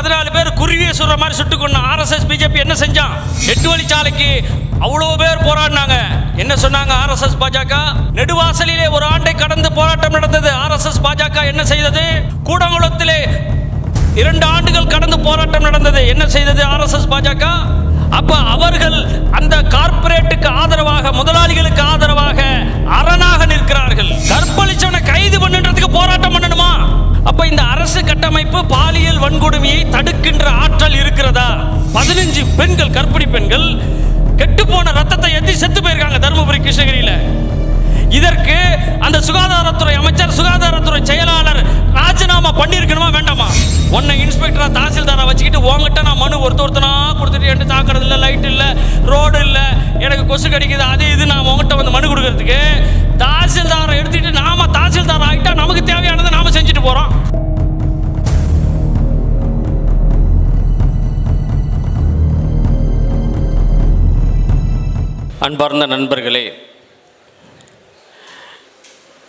14 பேர் குருவியை சுடுற மாதிரி சுட்டுக் கொண்ட RSS BJP என்ன செஞ்சான்? 8 வழிச்சாலைக்கு அவ்வளோ பேர் போராடினாங்க. என்ன சொன்னாங்க RSS பாஜக? நெடுவாசலிலே ஒரு ஆண்டை கடந்து போராட்டம் நடந்தது. RSS பாஜக என்ன செய்தது? கூடங்குளத்திலே 2 ஆண்டுகள் கடந்து போராட்டம் நடந்தது. என்ன செய்தது RSS பாஜக? அப்ப அவர்கள் அந்த கார்ப்பரேட்டுக்கு ஆதரவாக, முதலாளிகளுக்கு ஆதரவாக அரணாக நிற்கிறார்கள். கற்பழிச்சவனை கைது பண்ணுறதுக்கு போராட்டம் பண்ணணுமா? அப்ப இந்த அரசு கட்டமைப்பு பாலியல் வன்கொடுமையை தடுக்கின்ற ஆற்றல் இருக்கிறதா? 15 பெண்கள், கர்ப்பிணி பெண்கள் கெட்டுப்போன ரத்தத்தை எத்தி செத்து போயிருக்காங்க தருமபுரி, கிருஷ்ணகிரியில. இதற்கு அந்த சுகாதாரத்துறை அமைச்சர், சுகாதாரத்துறை செயலாளர் ராஜினாமா பண்ணியிருக்கணுமா வேண்டாமா? உன்னை இன்ஸ்பெக்டரா தாசில்தாரா வச்சுக்கிட்டு உங்ககிட்ட நான் மனு ஒருத்தனா கொடுத்துட்டு என்கிட்ட தாக்குறது இல்லை, லைட் இல்லை, ரோடு இல்லை, எனக்கு கொசு கடிக்குது, அது இது, நான் உங்ககிட்ட வந்து மனு கொடுக்கறதுக்கு தாசில்தாரை எடுத்துட்டு நாம தாசில்தார் ஆகிட்டா நமக்கு தேவையானதை நாம செஞ்சுட்டு போறோம். அன்பார்ந்த நண்பர்களே,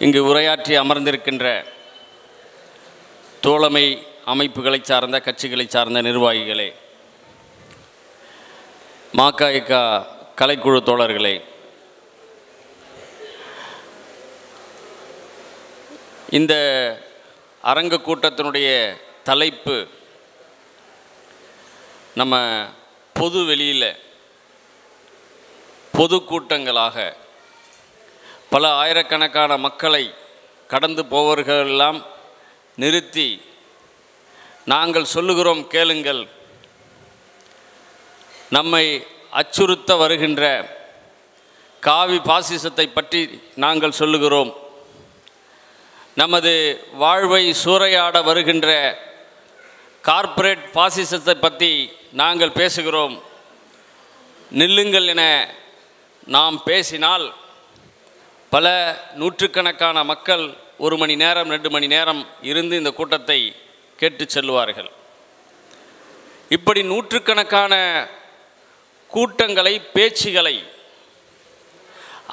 இங்கு உரையாற்றி அமர்ந்திருக்கின்ற தோழமை அமைப்புகளை சார்ந்த, கட்சிகளை சார்ந்த நிர்வாகிகளே, மகக கலைக்குழு தோழர்களே, இந்த அரங்க கூட்டத்தினுடைய தலைப்பு நம்ம பொது வெளியில் பொதுக்கூட்டங்களாக பல ஆயிரக்கணக்கான மக்களை கடந்து போவர்களெல்லாம் நிறுத்தி நாங்கள் சொல்லுகிறோம் கேளுங்கள், நம்மை அச்சுறுத்த வருகின்ற காவி பாசிசத்தை பற்றி நாங்கள் சொல்லுகிறோம், நமது வாழ்வை சூறையாட வருகின்ற கார்ப்பரேட் பாசிசத்தை பற்றி நாங்கள் பேசுகிறோம், நில்லுங்கள் என நாம் பேசினால் பல நூற்றுக்கணக்கான மக்கள் 1 மணி நேரம் 2 மணி நேரம் இருந்து இந்த கூட்டத்தை கேட்டு செல்வார்கள். இப்படி நூற்றுக்கணக்கான கூட்டங்களை, பேச்சுகளை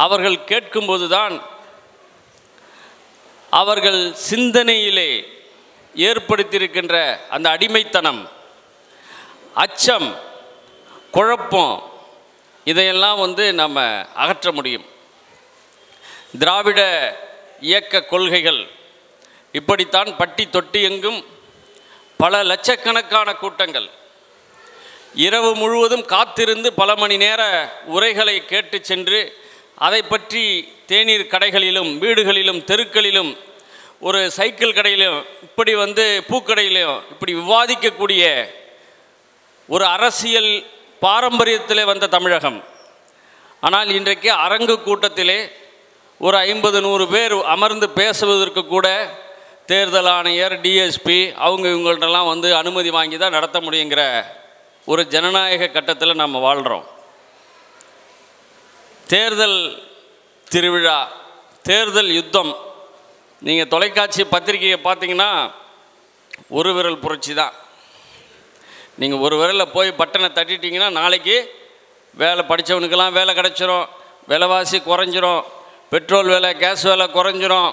அவர்கள் கேட்கும்போதுதான் அவர்கள் சிந்தனையிலே ஏற்படுத்தியிருக்கின்ற அந்த அடிமைத்தனம், அச்சம், குழப்பம், இதையெல்லாம் நம்ம அகற்ற முடியும். திராவிட இயக்க கொள்கைகள் இப்படித்தான் பட்டி தொட்டி எங்கும் பல லட்சக்கணக்கான கூட்டங்கள், இரவு முழுவதும் காத்திருந்து பல மணி நேர உரைகளை கேட்டு சென்று அதை பற்றி தேநீர் கடைகளிலும், வீடுகளிலும், தெருக்களிலும், ஒரு சைக்கிள் கடையிலும், இப்படி பூக்கடையிலும் இப்படி விவாதிக்கக்கூடிய ஒரு அரசியல் பாரம்பரியத்திலே வந்த தமிழகம். ஆனால் இன்றைக்கு அரங்கு கூட்டத்திலே ஒரு 50-100 பேர் அமர்ந்து பேசுவதற்கு கூட தேர்தல் ஆணையர், டிஎஸ்பி அவங்க இவங்கள்ட்டெல்லாம் அனுமதி வாங்கி தான் நடத்த முடியுங்கிற ஒரு ஜனநாயக கட்டத்தில் நம்ம வாழ்கிறோம். தேர்தல் திருவிழா, தேர்தல் யுத்தம். நீங்கள் தொலைக்காட்சி பத்திரிகையை பார்த்தீங்கன்னா ஒரு விரல் புரட்சி தான். நீங்கள் ஒரு விரலில் போய் பட்டனை தட்டிட்டிங்கன்னா நாளைக்கு வேலை, படித்தவனுக்கெல்லாம் வேலை கிடச்சிரும், விலைவாசி குறைஞ்சிரும், பெட்ரோல் விலை, கேஸ் விலை குறைஞ்சிரும்.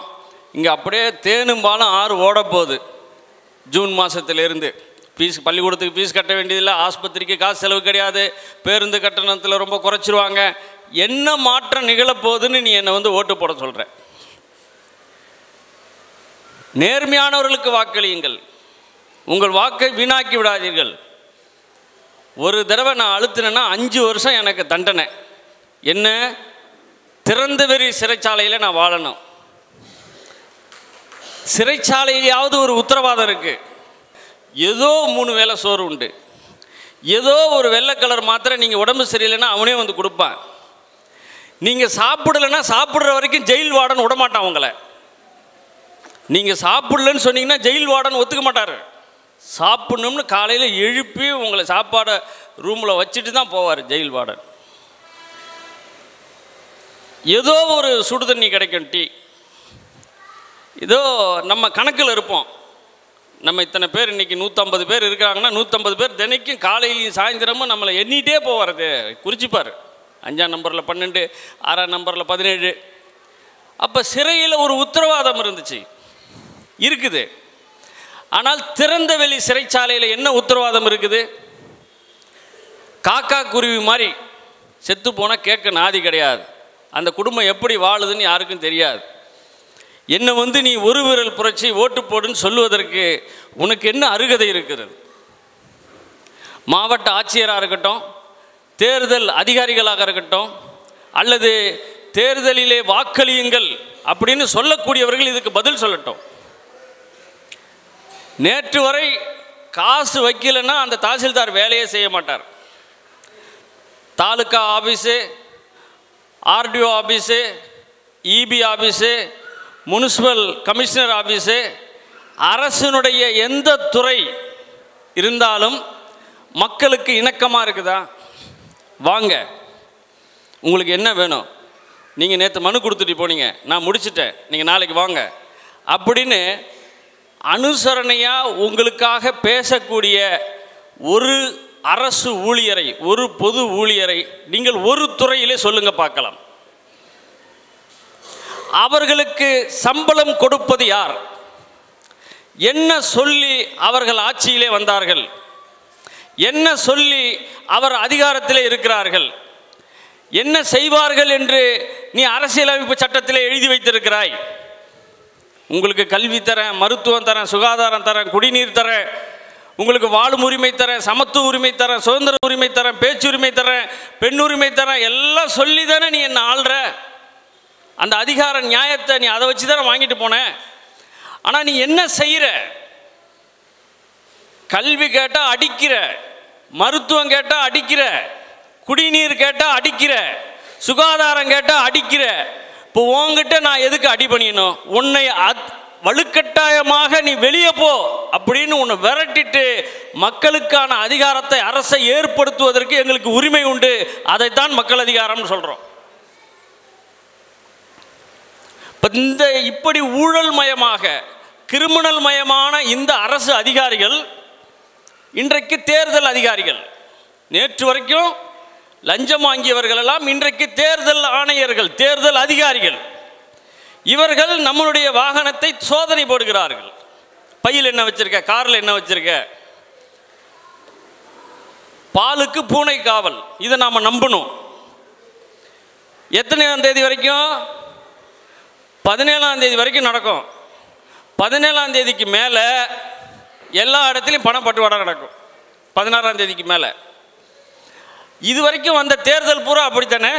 இங்கே அப்படியே தேனும் பாலும் ஆறு ஓட போகுது. ஜூன் மாதத்துலேருந்து பள்ளிக்கூடத்துக்கு ஃபீஸ் கட்ட வேண்டியதில்லை, ஆஸ்பத்திரிக்கு காசு செலவு கிடையாது, பேருந்து கட்டணத்தில் ரொம்ப குறைச்சிருவாங்க. என்ன மாற்றம் நிகழப்போகுதுன்னு நீ என்னை ஓட்டு போட சொல்கிற? நேர்மையானவர்களுக்கு வாக்களியுங்கள், உங்கள் வாக்கை வீணாக்கி விடாதீர்கள். ஒரு தடவை நான் அழுத்தினேன்னா 5 வருஷம் எனக்கு தண்டனை. என்ன? திறந்த வெறி சிறைச்சாலையில் நான் வாழணும். சிறைச்சாலையிலாவது ஒரு உத்தரவாதம் இருக்குது. ஏதோ 3 வேளை சோறு உண்டு, ஏதோ ஒரு வெள்ளை கலர் மாத்திரை நீங்கள் உடம்பு சரியில்லைன்னா அவனே கொடுப்பான். நீங்கள் சாப்பிடலைன்னா சாப்பிட்ற வரைக்கும் ஜெயில் வார்டன் விடமாட்டான் உங்களை. நீங்கள் சாப்பிடலன்னு சொன்னீங்கன்னா ஜெயில் வார்டன் ஒத்துக்க மாட்டார். சாப்பிட்ணும்னு காலையில் எழுப்பி உங்களை சாப்பாடை ரூமில் வச்சுட்டு தான் போவார் ஜெயில் வார்டன். ஏதோ ஒரு சுடு தண்ணி கிடைக்கும், டீ, ஏதோ நம்ம கணக்கில் இருப்போம். நம்ம இத்தனை பேர் இன்றைக்கி 150 பேர் இருக்காங்கன்னா 150 பேர் தினைக்கும் காலையிலையும் சாயந்தரமும் நம்மளை எண்ணிகிட்டே போவார், குறிச்சிப்பார். 5ஆம் நம்பரில் 12, 6ஆம் நம்பரில் 17. அப்போ சிறையில் ஒரு உத்தரவாதம் இருந்துச்சு, இருக்குது. ஆனால் திறந்தவெளி சிறைச்சாலையில் என்ன உத்தரவாதம் இருக்குது? காக்கா குருவி மாதிரி செத்து போனால் கேட்க நாதி கிடையாது. அந்த குடும்பம் எப்படி வாழுதுன்னு யாருக்கும் தெரியாது. என்னை நீ ஒரு விரல் புரட்சி ஓட்டு போடுன்னு சொல்லுவதற்கு உனக்கு என்ன அருகதை இருக்கிறது? மாவட்ட ஆட்சியராக இருக்கட்டும், தேர்தல் அதிகாரிகளாக இருக்கட்டும், அல்லது தேர்தலிலே வாக்களியுங்கள் அப்படின்னு சொல்லக்கூடியவர்கள் இதுக்கு பதில் சொல்லட்டும். நேற்று வரை காசு வைக்கலைன்னா அந்த தாசில்தார் வேலையே செய்ய மாட்டார். Taluka office, RTO office, EB office, municipal commissioner office, அரசினுடைய எந்த துறை இருந்தாலும் மக்களுக்கு இணக்கமாக இருக்குதா? வாங்க, உங்களுக்கு என்ன வேணும்? நீங்கள் நேற்று மனு கொடுத்துட்டு போனீங்க, நான் முடிச்சிட்டேன், நீங்கள் நாளைக்கு வாங்க அப்படின்னு அனுசரணையாக உங்களுக்காக பேசக்கூடிய ஒரு அரசு ஊழியரை, ஒரு பொது ஊழியரை நீங்கள் ஒரு துறையிலே சொல்லுங்க பார்க்கலாம். அவர்களுக்கு சம்பளம் கொடுப்பது யார்? என்ன சொல்லி அவர்கள் ஆட்சியிலே வந்தார்கள்? என்ன சொல்லி அவர் அதிகாரத்திலே இருக்கிறார்கள்? என்ன செய்வார்கள் என்று நீ அரசியலமைப்பு சட்டத்திலே எழுதி வைத்திருக்கிறாய்? உங்களுக்கு கல்வி தரேன், மருத்துவம் தரேன், சுகாதாரம் தரேன், குடிநீர் தரேன், உங்களுக்கு வாழும் உரிமை தரேன், சமத்துவ உரிமை தரேன், சுதந்திர உரிமை தரேன், பேச்சுரிமை தரேன், பெண் உரிமை தரேன், எல்லாம் சொல்லி தானே நீ என்ன ஆள்ற. அந்த அதிகார நியாயத்தை நீ அதை வச்சு தானே வாங்கிட்டு போன. ஆனால் நீ என்ன செய்கிற? கல்வி கேட்டால் அடிக்கிற, மருத்துவம் கேட்டால் அடிக்கிற, குடிநீர் கேட்டால் அடிக்கிற, சுகாதாரம் கேட்டால் அடிக்கிற. இப்போ உங்ககிட்ட நான் எதுக்கு அடி பண்ணிடணும்? உன்னை வலுக்கட்டாயமாக நீ வெளியே போ அப்படின்னு உன்னை விரட்டிட்டு மக்களுக்கான அதிகாரத்தை அரசை ஏற்படுத்துவதற்கு எங்களுக்கு உரிமை உண்டு. அதைத்தான் மக்கள் அதிகாரம்னு சொல்கிறோம். இந்த இப்படி ஊழல் மயமாக, கிரிமினல் மயமான இந்த அரசு அதிகாரிகள் இன்றைக்கு தேர்தல் அதிகாரிகள். நேற்று வரைக்கும் லஞ்சம் வாங்கியவர்கள் எல்லாம் இன்றைக்கு தேர்தல் ஆணையர்கள், தேர்தல் அதிகாரிகள். இவர்கள் நம்மளுடைய வாகனத்தை சோதனை போடுகிறார்கள். பையில் என்ன வச்சிருக்க, காரில் என்ன வச்சிருக்க, பாலுக்கு பூனை காவல். இதை நாம் நம்பணும். எத்தனையாம் தேதி வரைக்கும்? 17ஆம் தேதி வரைக்கும் நடக்கும். 17ஆம் தேதிக்கு மேலே எல்லா இடத்துலையும் பணப்பட்டுவாடா நடக்கும். 16ஆம் தேதிக்கு மேலே. இது வரைக்கும் வந்த தேர்தல் பூரா அப்படித்தானே.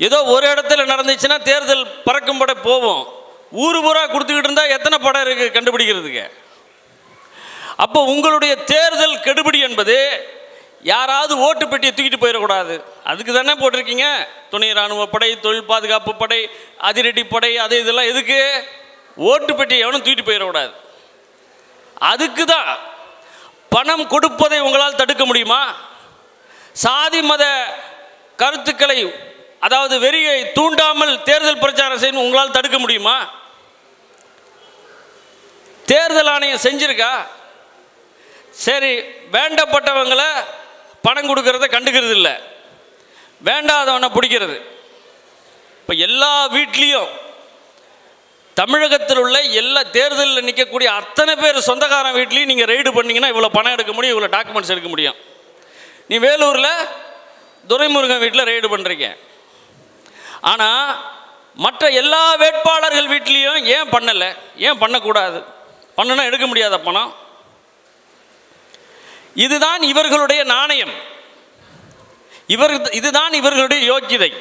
ஏதோ ஒரு இடத்துல நடந்துச்சுன்னா தேர்தல் பறக்கும் படை போவோம். ஊர் பூரா கொடுத்துக்கிட்டு இருந்தால் எத்தனை படம் இருக்குது கண்டுபிடிக்கிறதுக்கு? அப்போ உங்களுடைய தேர்தல் கெடுபிடி என்பது யாராவது ஓட்டு பெட்டியை தூக்கிட்டு போயிடக்கூடாது. அதுக்கு தானே போட்டிருக்கீங்க துணை இராணுவ படை, தொழில் பாதுகாப்பு படை, அதிரடி படை, அது இதெல்லாம் எதுக்கு? ஓட்டு பெட்டியை எவனும் தூக்கிட்டு போயிடக்கூடாது. அதுக்கு தான். பணம் கொடுப்பதை உங்களால் தடுக்க முடியுமா? சாதி மத கருத்துக்களை, அதாவது வெறியை தூண்டாமல் தேர்தல் பிரச்சாரம் செய்யணும் உங்களால் தடுக்க முடியுமா? தேர்தல் ஆணையம் செஞ்சிருக்கா? சரி, வேண்டப்பட்டவங்களை பணம் கொடுக்கறத கண்டுக்கிறது இல்லை, வேண்டாதவனை பிடிக்கிறது. இப்போ எல்லா வீட்லேயும் தமிழகத்தில் உள்ள எல்லா தேர்தலில் நிற்கக்கூடிய அத்தனை பேர் சொந்தக்காரன் வீட்லேயும் நீங்கள் ரெய்டு பண்ணிங்கன்னா இவ்வளோ பணம் எடுக்க முடியும், இவ்வளோ டாக்குமெண்ட்ஸ் எடுக்க முடியும். நீ வேலூரில் துரைமுருகன் வீட்டில் ரெய்டு பண்ணுறீங்க. ஆனால் மற்ற எல்லா வேட்பாளர்கள் வீட்லேயும் ஏன் பண்ணலை? ஏன் பண்ணக்கூடாது? பண்ணனா எடுக்க முடியாத பணம். இதுதான் இவர்களுடைய நாணயம், இதுதான் இவர்களுடைய யோக்கியதை.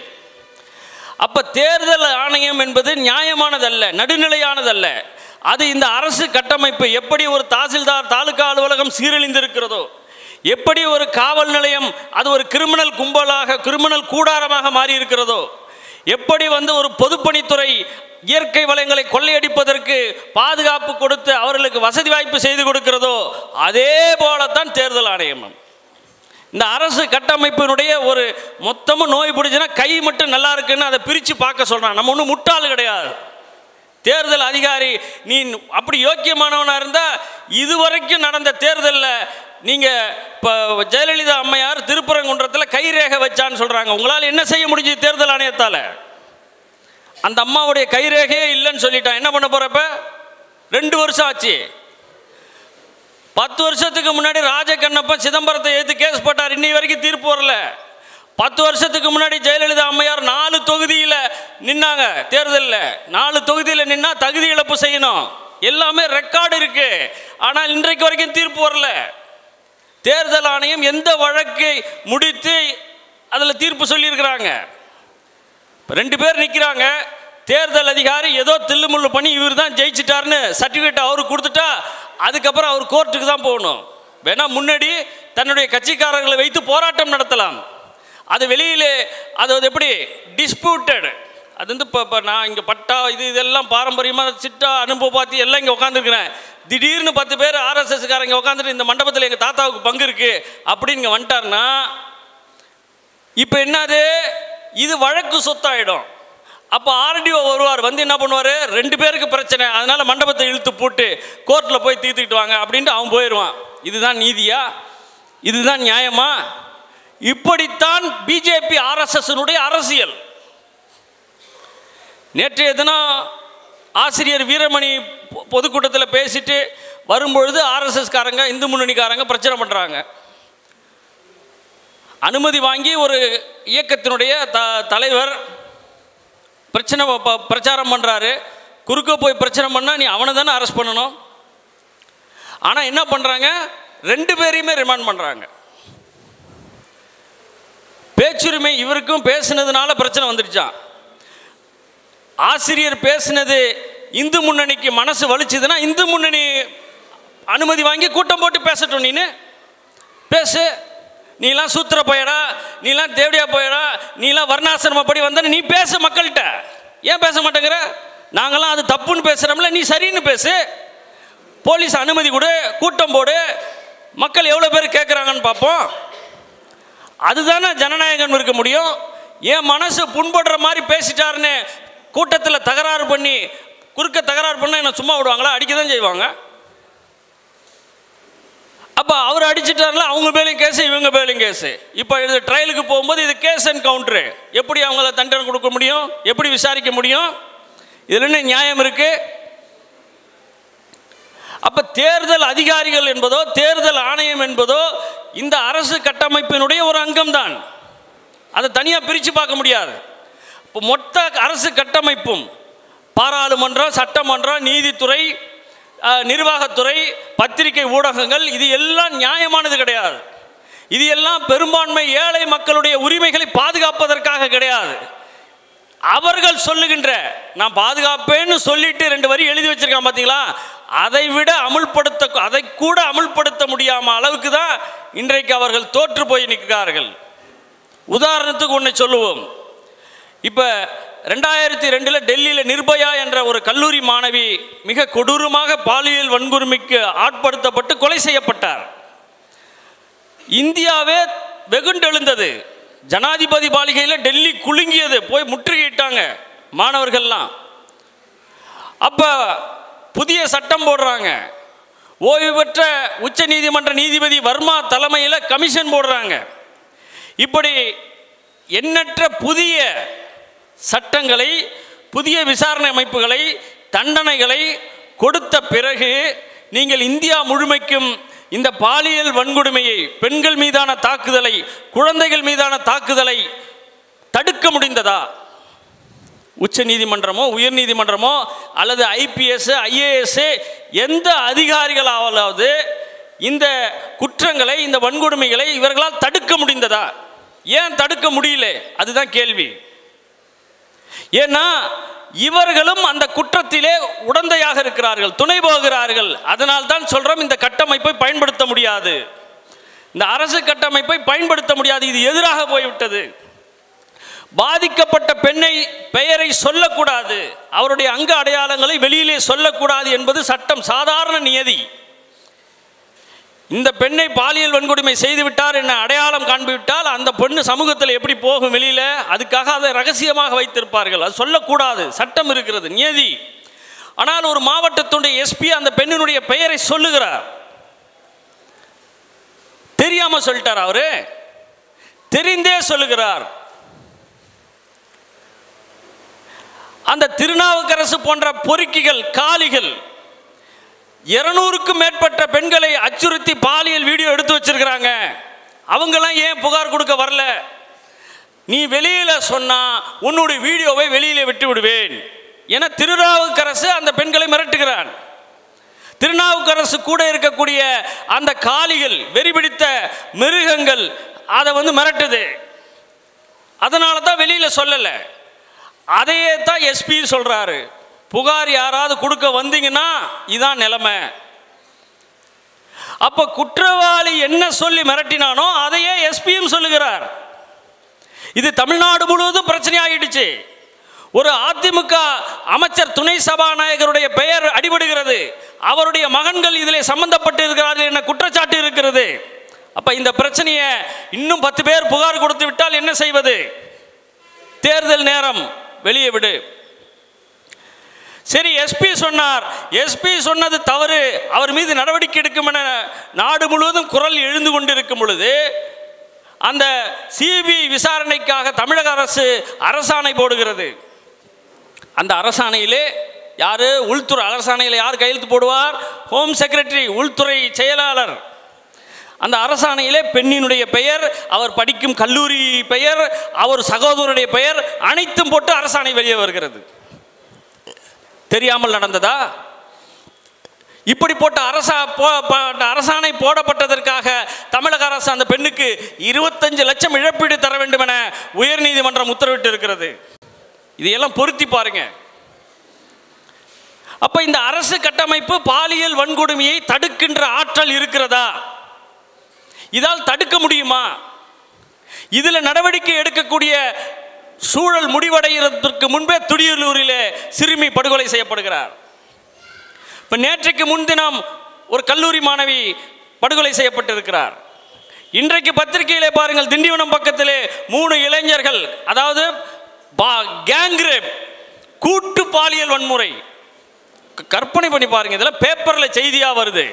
அப்போ தேர்தல் ஆணையம் என்பது நியாயமானதல்ல, நடுநிலையானதல்ல. அது இந்த அரசு கட்டமைப்பு எப்படி ஒரு தாசில்தார் தாலுகா அலுவலகம் சீரழிந்திருக்கிறதோ, எப்படி ஒரு காவல் நிலையம் அது ஒரு கிரிமினல் கும்பலாக, கிரிமினல் கூடாரமாக மாறி இருக்கிறதோ, எப்படி ஒரு பொதுப்பணித்துறை இயற்கை வளங்களை கொள்ளையடிப்பதற்கு பாதுகாப்பு கொடுத்து அவர்களுக்கு வசதி வாய்ப்பு செய்து கொடுக்கிறதோ, அதே போலத்தான் தேர்தல் ஆணையம். இந்த அரசு கட்டமைப்பினுடைய ஒரு மொத்தமும் நோய் பிடிச்சுன்னா கை மட்டும் நல்லா இருக்குன்னு அதை பிரித்து பார்க்க சொல்கிறான். நம்ம ஒன்றும் முட்டாள் கிடையாது. தேர்தல் அதிகாரி நீ அப்படி யோக்கியமானவனாக இருந்தால் இதுவரைக்கும் நடந்த தேர்தலில் நீங்கள் இப்போ ஜெயலலிதா அம்மையார் திருப்பரங்குன்றத்தில் கைரேகை வச்சான்னு சொல்கிறாங்க. உங்களால் என்ன செய்ய முடிஞ்சது தேர்தல் ஆணையத்தால்? அந்த அம்மாவுடைய கைரேகையே இல்லைன்னு சொல்லிட்டான். என்ன பண்ண போகிறப்ப? 2 வருஷம் ஆச்சு. 10 வருஷத்துக்கு முன்னாடி ராஜகண்ணப்பன் சிதம்பரத்தை எதிர்த்து கேஸ் போட்டார், இன்னி வரைக்கும் தீர்ப்பு வரல. 10 வருஷத்துக்கு முன்னாடி ஜெயலலிதா அம்மையார் 4 தொகுதியில் நின்னாங்க தேர்தலில். 4 தொகுதியில் நின்னா தகுதி இழப்பு செய்யணும், எல்லாமே ரெக்கார்டு இருக்கு. ஆனால் இன்றைக்கு வரைக்கும் தீர்ப்பு வரல. தேர்தல் ஆணையம் எந்த வழக்கை முடித்து அதில் தீர்ப்பு சொல்லியிருக்கிறாங்க. 2 பேர் நிற்கிறாங்க, தேர்தல் அதிகாரி ஏதோ தில்லுமுள்ளு பண்ணி இவர் தான் ஜெயிச்சிட்டாருன்னு சர்டிஃபிகேட் அவருக்கு கொடுத்துட்டா அதுக்கப்புறம் அவர் கோர்ட்டுக்கு தான் போகணும். வேணா முன்னாடி தன்னுடைய கட்சிக்காரர்களை வைத்து போராட்டம் நடத்தலாம். அது வெளியில் அது எப்படி டிஸ்பியூட்டட், அது வந்து இப்போ நான் இங்கே பட்டா இதெல்லாம் பாரம்பரியமாக சிட்டா அனுபவம் பார்த்து எல்லாம் இங்கே உட்காந்துருக்கிறேன். திடீர்னு 10 பேர் ஆர்எஸ்எஸ்காரங்க உட்காந்துட்டு இந்த மண்டபத்தில் எங்கள் தாத்தாவுக்கு பங்கு இருக்குது அப்படின்னு இங்கே வந்துட்டார்னா இப்போ என்னது, இது வழக்கு சொத்தாயிடும். அப்போ ஆர்டிஓ வருவார், வந்து என்ன பண்ணுவார், 2 பேருக்கு பிரச்சனை, அதனால் மண்டபத்தை இழுத்து போட்டு கோர்ட்டில் போய் தீர்த்துக்கிட்டு வாங்க அப்படின்ட்டு அவன் போயிடுவான். இதுதான் நீதியா? இதுதான் நியாயமா? இப்படித்தான் பிஜேபி ஆர்எஸ்எஸ்னுடைய அரசியல். நேற்றைய தினம் ஆசிரியர் வீரமணி பொதுக்கூட்டத்தில் பேசிட்டு வரும்பொழுது ஆர்எஸ்எஸ்காரங்க இந்து முன்னணிக்காரங்க பிரச்சனை பண்ணுறாங்க. அனுமதி வாங்கி ஒரு இயக்கத்தினுடைய தலைவர் பிரச்சாரம் பண்ணுறாரு. குறுக்க போய் பிரச்சனை பண்ணால் நீ அவனை தானே அரெஸ்ட் பண்ணணும். ஆனால் என்ன பண்ணுறாங்க, 2 பேரையுமே ரிமாண்ட் பண்ணுறாங்க. பேச்சுரிமை இவருக்கும் பேசுனதுனால பிரச்சனை வந்துடுச்சான். ஆசிரியர் பேசுனது இந்து முன்னணிக்கு மனசு வலிச்சுதுன்னா இந்து முன்னணி அனுமதி வாங்கி கூட்டம் போட்டு பேசட்டும். நீனு பேசு, நீலாம் சூத்திர போயடா, நீலாம் தேவடியா போயடா, நீலாம் வர்ணாசிரமப்படி வந்த நீ பேச மக்கள்கிட்ட. ஏன் பேச மாட்டேங்கிற? நாங்களாம் அது தப்புன்னு பேசுகிறோம்ல, நீ சரின்னு பேசு. போலீஸ் அனுமதி கொடு, கூட்டம் போடு, மக்கள் எவ்வளோ பேர் கேட்குறாங்கன்னு பார்ப்போம். அதுதானே ஜனநாயகம் இருக்க முடியும். என் மனசு புண்படுற மாதிரி பேசிட்டாருன்னு கூட்டத்தில் தகராறு பண்ணி குறுக்க தகராறு பண்ண என்ன சும்மா விடுவாங்களா? அடிக்க தான் செய்வாங்க. அப்போ அவர் அடிச்சிட்டாருல, அவங்க மேலேயும் கேஸு, இவங்க மேலேயும் கேஸு. இப்போ இது ட்ரையலுக்கு போகும்போது இது கேஸ் அண்ட் கவுண்டரு. எப்படி அவங்கள தண்டனை கொடுக்க முடியும்? எப்படி விசாரிக்க முடியும்? இதில் என்ன நியாயம் இருக்கு? அப்போ தேர்தல் அதிகாரிகள் என்பதோ தேர்தல் ஆணையம் என்பதோ இந்த அரசு கட்டமைப்பினுடைய ஒரு அங்கம்தான். அதை தனியாக பிரித்து பார்க்க முடியாது. இப்போ மொத்த அரசு கட்டமைப்பும் பாராளுமன்றம், சட்டமன்றம், நீதித்துறை, நிர்வாகத்துறை, பத்திரிகை ஊடகங்கள், இது எல்லாம் நியாயமானது கிடையாது. இது எல்லாம் பெரும்பான்மை ஏழை மக்களுடைய உரிமைகளை பாதுகாப்பதற்காக கிடையாது. அவர்கள் சொல்லுகின்ற நான் பாதுகாப்பேன்னு சொல்லிட்டு 2 வரி எழுதி வச்சிருக்கான் பார்த்தீங்களா, அதை விட அதை கூட அமுல்படுத்த முடியாம அளவுக்கு தான் இன்றைக்கு அவர்கள் தோற்று போய் நிற்கிறார்கள். உதாரணத்துக்கு ஒன்று சொல்லுவோம். இப்போ 2002 டெல்லியில் நிர்பயா என்ற ஒரு கல்லூரி மாணவி மிக கொடூரமாக பாலியல் வன்கொடுமைக்கு ஆட்படுத்தப்பட்டு கொலை செய்யப்பட்டார். இந்தியாவே வெகுண்டெழுந்தது. ஜனாதிபதி மாளிகையில் டெல்லி குலுங்கியது, போய் முற்றுகையிட்டாங்க மாணவர்கள்லாம். அப்போ புதிய சட்டம் போடுறாங்க. ஓய்வு பெற்ற உச்ச நீதிமன்ற நீதிபதி வர்மா தலைமையில் கமிஷன் போடுறாங்க. இப்படி எண்ணற்ற புதிய சட்டங்களை, புதிய விசாரணை அமைப்புகளை, தண்டனைகளை கொடுத்த பிறகு நீங்கள் இந்தியா முழுமைக்கும் இந்த பாலியல் வன்கொடுமையை, பெண்கள் மீதான தாக்குதலை, குழந்தைகள் மீதான தாக்குதலை தடுக்க முடிந்ததா? உச்ச நீதிமன்றமோ உயர் நீதிமன்றமோ அல்லது IPS IAS எந்த அதிகாரிகளாவது இந்த குற்றங்களை, இந்த வன்கொடுமைகளை இவர்களால் தடுக்க முடிந்ததா? ஏன் தடுக்க முடியல? அதுதான் கேள்வி. ஏன்னா இவர்களும் அந்த குற்றத்திலே உடந்தையாக இருக்கிறார்கள், துணை போகிறார்கள். அதனால் தான் சொல்றோம், இந்த கட்டமைப்பை பயன்படுத்த முடியாது, இந்த அரசு கட்டமைப்பை பயன்படுத்த முடியாது. இது எதிராக போய்விட்டது. பாதிக்கப்பட்ட பெண்ணை பெயரை சொல்லக்கூடாது, அவருடைய அங்க அடையாளங்களை வெளியிலே சொல்லக்கூடாது என்பது சட்டம், சாதாரண நியதி. இந்த பெண்ணை பாலியல் வன்கொடுமை செய்துவிட்டார் என்ன அடையாளம் காண்பிவிட்டால் அந்த பெண்ணு சமூகத்தில் எப்படி போகும் வெளியில்? அதுக்காக அதை ரகசியமாக வைத்திருப்பார்கள். அது சொல்லக்கூடாது, சட்டம் இருக்கிறது, நியதி. ஆனால் ஒரு மாவட்டத்துடைய SP அந்த பெண்ணினுடைய பெயரை சொல்லுகிறார். தெரியாம சொல்லிட்டார், அவரு தெரிந்தே சொல்லுகிறார். அந்த திருநாவுக்கரசு போன்ற பொறுக்கிகள், காளிகள் 200க்கும் மேற்பட்ட பெண்களை அச்சுறுத்தி பாலியல் வீடியோ எடுத்து வச்சிருக்கிறாங்க. அவங்கெல்லாம் ஏன் புகார் கொடுக்க வரல? நீ வெளியில சொன்னா உன்னுடைய வீடியோவை வெளியில விட்டு விடுவேன் என திருநாவுக்கரசு அந்த பெண்களை மிரட்டுகிறான். திருநாவுக்கரசு கூட இருக்கக்கூடிய அந்த காளிகள், வெறிபிடித்த மிருகங்கள் அதை மிரட்டுது. அதனால தான் வெளியில சொல்லல. அதையே தான் எஸ்பி சொல்றாரு, புகார் யாராவது கொடுக்க வந்தீங்கன்னா இதான் நிலைமை. அப்ப குற்றவாளி என்ன சொல்லி மிரட்டினானோ அதையே எஸ்பியும் சொல்லுகிறார். இது தமிழ்நாடு முழுவதும் பிரச்சனை ஆகிடுச்சு. ஒரு அதிமுக அமைச்சர் துணை சபாநாயகருடைய பெயர் அடிபடுகிறது. அவருடைய மகன்கள் இதில் சம்பந்தப்பட்டு இருக்கிறார்கள் என குற்றச்சாட்டு இருக்கிறது. அப்ப இந்த பிரச்சனையை இன்னும் 10 பேர் புகார் கொடுத்து விட்டால் என்ன செய்வது? தேர்தல் நேரம், வெளியே விடு. சரி, எஸ்பி சொன்னார். எஸ்பி சொன்னது தவறு, அவர் மீது நடவடிக்கை எடுக்கும் என நாடு முழுவதும் குரல் எழுந்து கொண்டிருக்கும் பொழுது அந்த சிபிஐ விசாரணைக்காக தமிழக அரசு அரசாணை போடுகிறது. அந்த அரசாணையிலே யாரு? உள்துறை அரசாணையில் யார் கையெழுத்து போடுவார்? ஹோம் செக்ரட்டரி, உள்துறை செயலாளர். அந்த அரசாணையிலே பெண்ணினுடைய பெயர், அவர் படிக்கும் கல்லூரி பெயர், அவர் சகோதரருடைய பெயர் அனைத்தும் போட்டு அரசாணை வெளியே வருகிறது. தெரியாமல் நடந்ததா? இப்படி போட்ட அரசாணை போடப்பட்டதற்காக தமிழக அரசு அந்த பெண்ணுக்கு 25 லட்சம் இழப்பீடு தர வேண்டும் என உயர்நீதிமன்றம் உத்தரவிட்டு இருக்கிறது. இதையெல்லாம் பொருத்தி பாருங்க. அப்ப இந்த அரசு கட்டமைப்பு பாலியல் வன்கொடுமையை தடுக்கின்ற ஆற்றல் இருக்கிறதா? இதால் தடுக்க முடியுமா? இதுல நடவடிக்கை எடுக்கக்கூடிய சூழல் முடிவடைகிறதுக்கு முன்பே துடியலூரிலே சிறுமி படுகொலை செய்யப்படுகிறார். இப்ப நேற்றைக்கு முன்தினம் ஒரு கல்லூரி மாணவி படுகொலை செய்யப்பட்டிருக்கிறார். இன்றைக்கு பத்திரிகையிலே பாருங்கள், திண்டிவனம் பக்கத்திலே 3 இளைஞர்கள், அதாவது கேங் ரேப், கூட்டு பாலியல் வன்முறை. கற்பனை பண்ணி பாருங்க, இதெல்லாம் பேப்பர்ல செய்தியா வருது.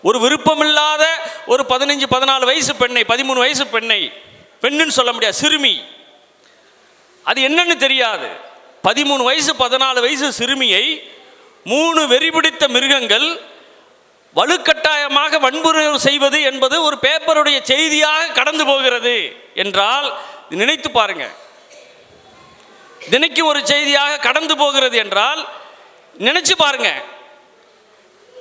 ஒரு விருப்பமில்லாத ஒரு 15-14 வயசு பெண்ணை, 13 வயசு பெண்ணை, பெண்ணுன்னு சொல்ல முடியாது, சிறுமி, அது என்னன்னு தெரியாது, 13 வயசு 14 வயசு சிறுமியை 3 வெறிபிடித்த மிருகங்கள் வலுக்கட்டாயமாக வன்புணர்வு செய்வது என்பது ஒரு பேப்பருடைய செய்தியாக கடந்து போகிறது என்றால் நினைத்து பாருங்க. தினைக்கு ஒரு செய்தியாக கடந்து போகிறது என்றால் நினைச்சு பாருங்க.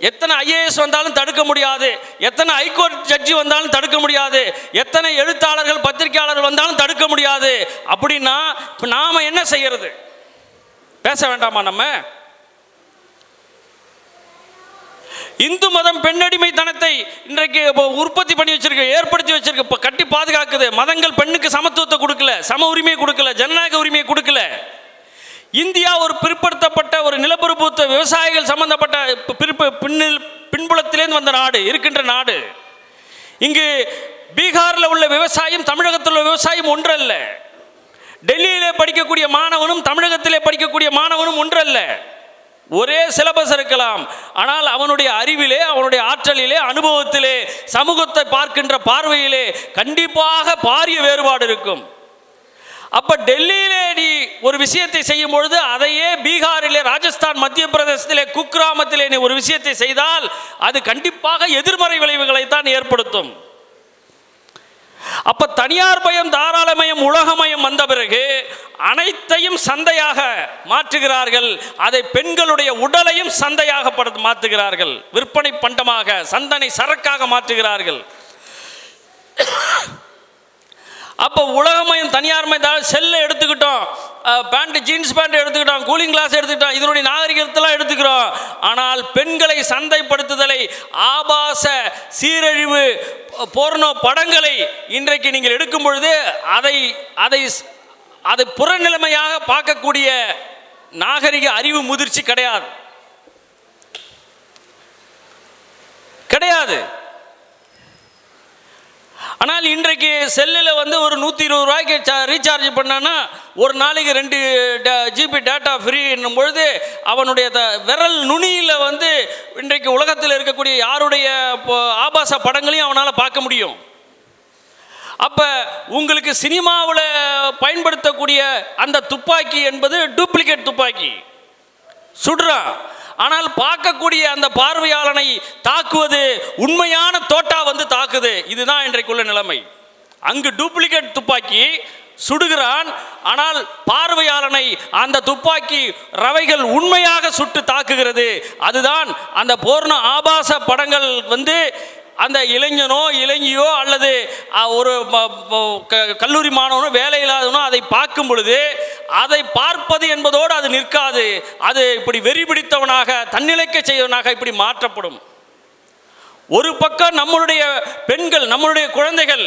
எத்தனை ஐஏஎஸ் வந்தாலும் தடுக்க முடியாது, எத்தனை ஹைகோர்ட் ஜட்ஜி வந்தாலும் தடுக்க முடியாது, எத்தனை எழுத்தாளர்கள் பத்திரிகையாளர்கள் வந்தாலும் தடுக்க முடியாது. அப்படின்னா இப்ப நாம என்ன செய்யறது? பேச வேண்டாமா? நம்ம இந்து மதம் பெண்ணடிமைத்தனத்தை இன்றைக்கு உற்பத்தி பண்ணி வச்சிருக்கு, ஏற்படுத்தி வச்சிருக்கு, இப்ப கட்டி பாதுகாக்குது. மதங்கள் பெண்ணுக்கு சமத்துவத்தை கொடுக்கல, சம உரிமையை கொடுக்கல, ஜனநாயக உரிமையை கொடுக்கல. இந்தியா ஒரு பிற்படுத்தப்பட்ட ஒரு நிலப்பரப்பு விவசாயிகள் சம்பந்தப்பட்ட பின்புலத்திலேருந்து வந்த நாடு, இருக்கின்ற நாடு. இங்கு பீகாரில் உள்ள விவசாயம் தமிழகத்தில் உள்ள விவசாயம் ஒன்றல்ல. டெல்லியிலே படிக்கக்கூடிய மாணவனும் தமிழகத்திலே படிக்கக்கூடிய மாணவனும் ஒன்றல்ல. ஒரே சிலபஸ் இருக்கலாம், ஆனால் அவனுடைய அறிவிலே, அவனுடைய ஆற்றலிலே, அனுபவத்திலே, சமூகத்தை பார்க்கின்ற பார்வையிலே கண்டிப்பாக பாரிய வேறுபாடு இருக்கும். அப்ப டெல்லியிலே நீ ஒரு விஷயத்தை செய்யும் பொழுது அதையே பீகாரிலே, ராஜஸ்தான், மத்திய பிரதேசத்திலே, குக்கிராமத்திலே நீ ஒரு விஷயத்தை செய்தால் அது கண்டிப்பாக எதிர்மறை விளைவுகளை தான் ஏற்படுத்தும். அப்ப தனியார் மயம், தாராளமயம், உலகமயம் வந்த பிறகு அனைத்தையும் சந்தையாக மாற்றுகிறார்கள். அதை பெண்களுடைய உடலையும் சந்தையாக மாற்றுகிறார்கள், விற்பனை பண்டமாக, சந்தனை சரக்காக மாற்றுகிறார்கள். அப்போ உலகமயம், தனியார் மயம், செல்லை எடுத்துக்கிட்டோம், பேண்ட், ஜீன்ஸ் பேண்ட் எடுத்துக்கிட்டோம், கூலிங் கிளாஸ் எடுத்துக்கிட்டோம், இதனுடைய நாகரிகத்தெல்லாம் எடுத்துக்கிறோம். ஆனால் பெண்களை சந்தைப்படுத்துதலை, ஆபாச சீரழிவு போர்னோ படங்களை இன்றைக்கு நீங்கள் எடுக்கும் பொழுது அதை புறநிலைமையாக பார்க்கக்கூடிய நாகரிக அறிவு முதிர்ச்சி கிடையாது. ஆனால் இன்றைக்கு செல்லில் ஒரு 120 ரூபாய்க்கு ரீசார்ஜ் பண்ணான்னா ஒரு நாளைக்கு 2 GB டேட்டா ஃப்ரீ என்னும் பொழுது அவனுடைய விரல் நுனியில் இன்றைக்கு உலகத்தில் இருக்கக்கூடிய யாருடைய ஆபாச படங்களையும் அவனால் பார்க்க முடியும். அப்போ உங்களுக்கு சினிமாவில் பயன்படுத்தக்கூடிய அந்த துப்பாக்கி என்பது டூப்ளிகேட் துப்பாக்கி, சுடுறான். ஆனால் பார்க்கக்கூடிய அந்த பார்வையாளனை தாக்குவது உண்மையான தோட்டா வந்து தாக்குது. இதுதான் இன்றைக்குள்ள நிலைமை. அங்கு டூப்ளிகேட் துப்பாக்கி சுடுகிறான், ஆனால் பார்வையாளனை அந்த துப்பாக்கி ரவைகள் உண்மையாக சுட்டு தாக்குகிறது. அதுதான் அந்த போர்ண ஆபாச படங்கள் வந்து அந்த இளைஞனோ இளைஞியோ அல்லது ஒரு கல்லூரி மாணவனோ வேலை இல்லாதவனோ அதை பார்க்கும் பொழுது அதை பார்ப்பது என்பதோடு அது நிற்காது. அது இப்படி வெறி பிடித்தவனாக தன்னிலைக்க செய்வனாக இப்படி மாற்றப்படும். ஒரு பக்கம் நம்மளுடைய பெண்கள், நம்மளுடைய குழந்தைகள்,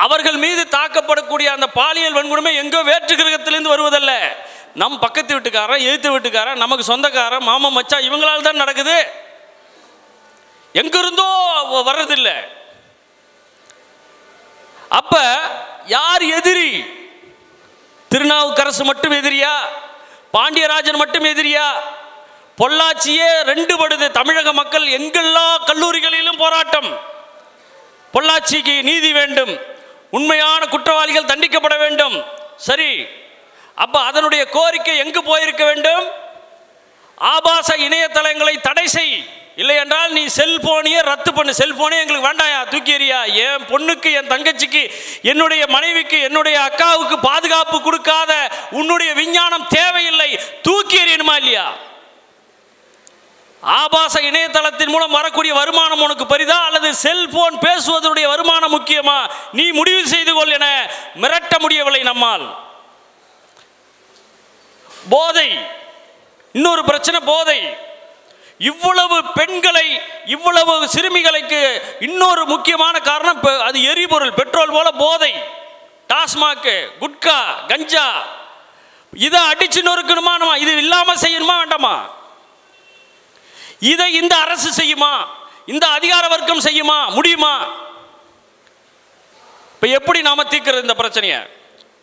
அவர்கள் மீது தாக்கப்படக்கூடிய அந்த பாலியல் வன்கொடுமை எங்கோ வேற்று கிரகத்திலிருந்து வருவதல்ல. நம் பக்கத்து வீட்டுக்காரன், எதிர்த்து வீட்டுக்காரன், நமக்கு சொந்தக்காரன், மாமா மச்சான், இவங்களால் தான் நடக்குது. எங்கிருந்தோ வர்றதில்லை. அப்ப யார் எதிரி? திருநாவுக்கரசு மட்டும் எதிரியா? பாண்டியராஜன் மட்டும் எதிரியா? பொள்ளாச்சியே ரெண்டு படுது. தமிழக மக்கள் எங்கெல்லா கல்லூரிகளிலும் போராட்டம். பொள்ளாச்சிக்கு நீதி வேண்டும், உண்மையான குற்றவாளிகள் தண்டிக்கப்பட வேண்டும். சரி, அப்ப அதனுடைய கோரிக்கை எங்கு போயிருக்க வேண்டும்? ஆபாச இணையதளங்களை தடை செய், இல்லை என்றால் நீ செல்போனையே ரத்து பண்ணு. செல்போனே எங்களுக்கு வேண்டாயா, தூக்கி எறியா. என் பொண்ணுக்கு, என் தங்கச்சிக்கு, என்னுடைய மனைவிக்கு, என்னுடைய அக்காவுக்கு பாதுகாப்பு கொடுக்காத உன்னுடைய விஞ்ஞானம் தேவையில்லை, தூக்கி எறியணுமா இல்லையா? ஆபாச இணையதளத்தின் மூலம் வரக்கூடிய வருமானம் உனக்கு பெரிதா அல்லது செல்போன் பேசுவதனுடைய வருமானம் முக்கியமா? நீ முடிவு செய்து கொள் என மிரட்ட முடியவில்லை நம்மால். போதை, இன்னொரு பிரச்சனை போதை. இவ்வளவு பெண்களை, இவ்வளவு சிறுமிகளுக்கு இன்னொரு முக்கியமான காரணம் அது எரிபொருள், பெட்ரோல் போல போதை. டாஸ்மாக், குட்கா, கஞ்சா, இதை அடிச்சு நொறுக்கணுமா? இது இல்லாம செய்யணுமா வேண்டாமா? இதை இந்த அரசு செய்யுமா? இந்த அதிகார வர்க்கம் செய்யுமா? முடியுமா? இப்ப எப்படி நாம தீர்க்கிறது இந்த பிரச்சனையை?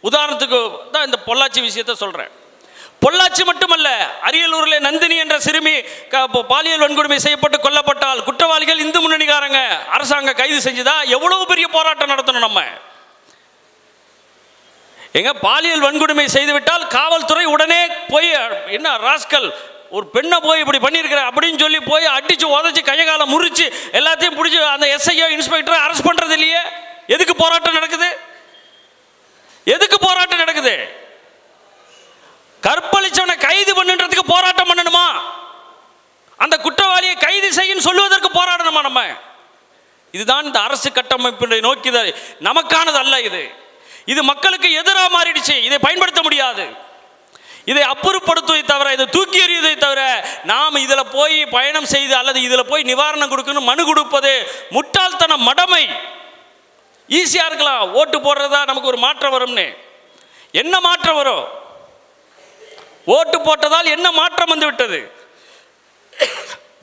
உதாரணத்துக்கு தான் இந்த பொள்ளாச்சி விஷயத்தை சொல்றேன். பொள்ளாச்சி மட்டுமல்ல, அரியலூரில் நந்தினி என்ற சிறுமி பாலியல் வன்கொடுமை செய்யப்பட்டு கொல்லப்பட்டால் குற்றவாளிகள் இந்து முன்னணிக்காரங்க, அரசாங்கம் கைது செஞ்சுதா? எவ்வளவு பெரிய போராட்டம் நடத்தணும் நம்ம. எங்க பாலியல் வன்கொடுமை செய்துவிட்டால் காவல்துறை உடனே போய், என்ன ராஸ்கல் ஒரு பெண்ணை போய் இப்படி பண்ணியிருக்கிற அப்படின்னு சொல்லி போய் அடிச்சு உதச்சி கையை காலை முறிச்சு எல்லாத்தையும் பிடிச்சி அந்த எஸ்ஐயோ இன்ஸ்பெக்டரை அரெஸ்ட் பண்றது இல்லையே. எதுக்கு போராட்டம் நடக்குது? எதுக்கு போராட்டம் நடக்குது? கற்பழிச்சவனை கைது பண்ணுன்றதுக்கு போராட்டம் பண்ணணுமா? அந்த குற்றவாளியை கைது செய்யும் சொல்லுவதற்கு போராடணுமா நம்ம? இதுதான் இந்த அரசு கட்டமைப்பினை நோக்கி நமக்கானது அல்ல. இது மக்களுக்கு எதிராக மாறிடுச்சு. இதை பயன்படுத்த முடியாது. இதை அப்புறப்படுத்துவதை தவிர, இதை தூக்கி எறிவதை தவிர நாம் இதில் போய் பயணம் செய்து அல்லது இதில் போய் நிவாரணம் கொடுக்கணும் மனு கொடுப்பது முட்டாள்தனம், மடமை. ஈஸியாக இருக்கலாம், ஓட்டு போடுறதா நமக்கு ஒரு மாற்றம் வரும்னு. என்ன மாற்றம் வரும்? ஓட்டு போட்டதால் என்ன மாற்றம் வந்து விட்டது?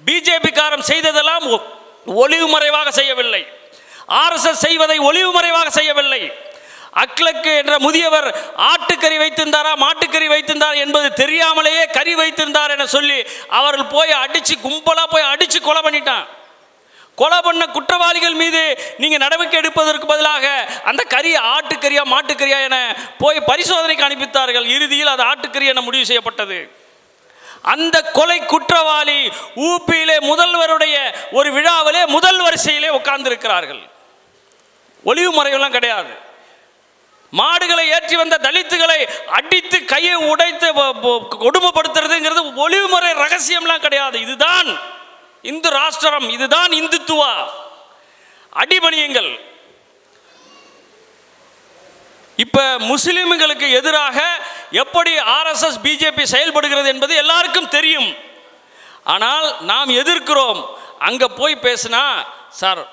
பிஜேபி காரம் செய்ததெல்லாம் ஒளிவு மறைவாக செய்யவில்லை. ஆர்எஸ்எஸ் செய்வதை ஒளிவு மறைவாக செய்யவில்லை. அக்லக்கு என்ற முதியவர் ஆட்டுக்கறி வைத்திருந்தாரா மாட்டுக்கறி வைத்திருந்தார் என்பது தெரியாமலேயே கறி வைத்திருந்தார் என சொல்லி அவர்கள் போய் அடிச்சு, கும்பலா போய் அடிச்சு கொலை பண்ணிட்டான். கொலை பண்ண குற்றவாளிகள் மீது நீங்க நடவடிக்கை எடுப்பதற்கு பதிலாக அந்த கறி ஆட்டுக்கறியா மாட்டுக்கறியா என போய் பரிசோதனைக்கு அனுப்பித்தார்கள். இறுதியில் அது ஆட்டுக்கறி என முடிவு செய்யப்பட்டது. அந்த கொலை குற்றவாளி ஊபியிலே முதல்வருடைய ஒரு விழாவிலே முதல் வரிசையிலே உட்கார்ந்து இருக்கிறார்கள். ஒளிவு மறைவெல்லாம் கிடையாது. மாடுகளை ஏற்றி வந்த தலித்துகளை அடித்து கையை உடைத்து கொடுமைப்படுத்துறதுங்கிறது ஒளிவு முறை ரகசியம்லாம் கிடையாது. இதுதான் இந்து ராஷ்டிரம், இதுதான் இந்துத்துவா. அடிபணியுங்கள். இப்ப முஸ்லிம்களுக்கு எதிராக எப்படி ஆர்எஸ்எஸ் பிஜேபி செயல்படுகிறது என்பது எல்லாருக்கும் தெரியும். ஆனால் நாம் எதிர்க்கிறோம். அங்க போய் பேசினா, சார்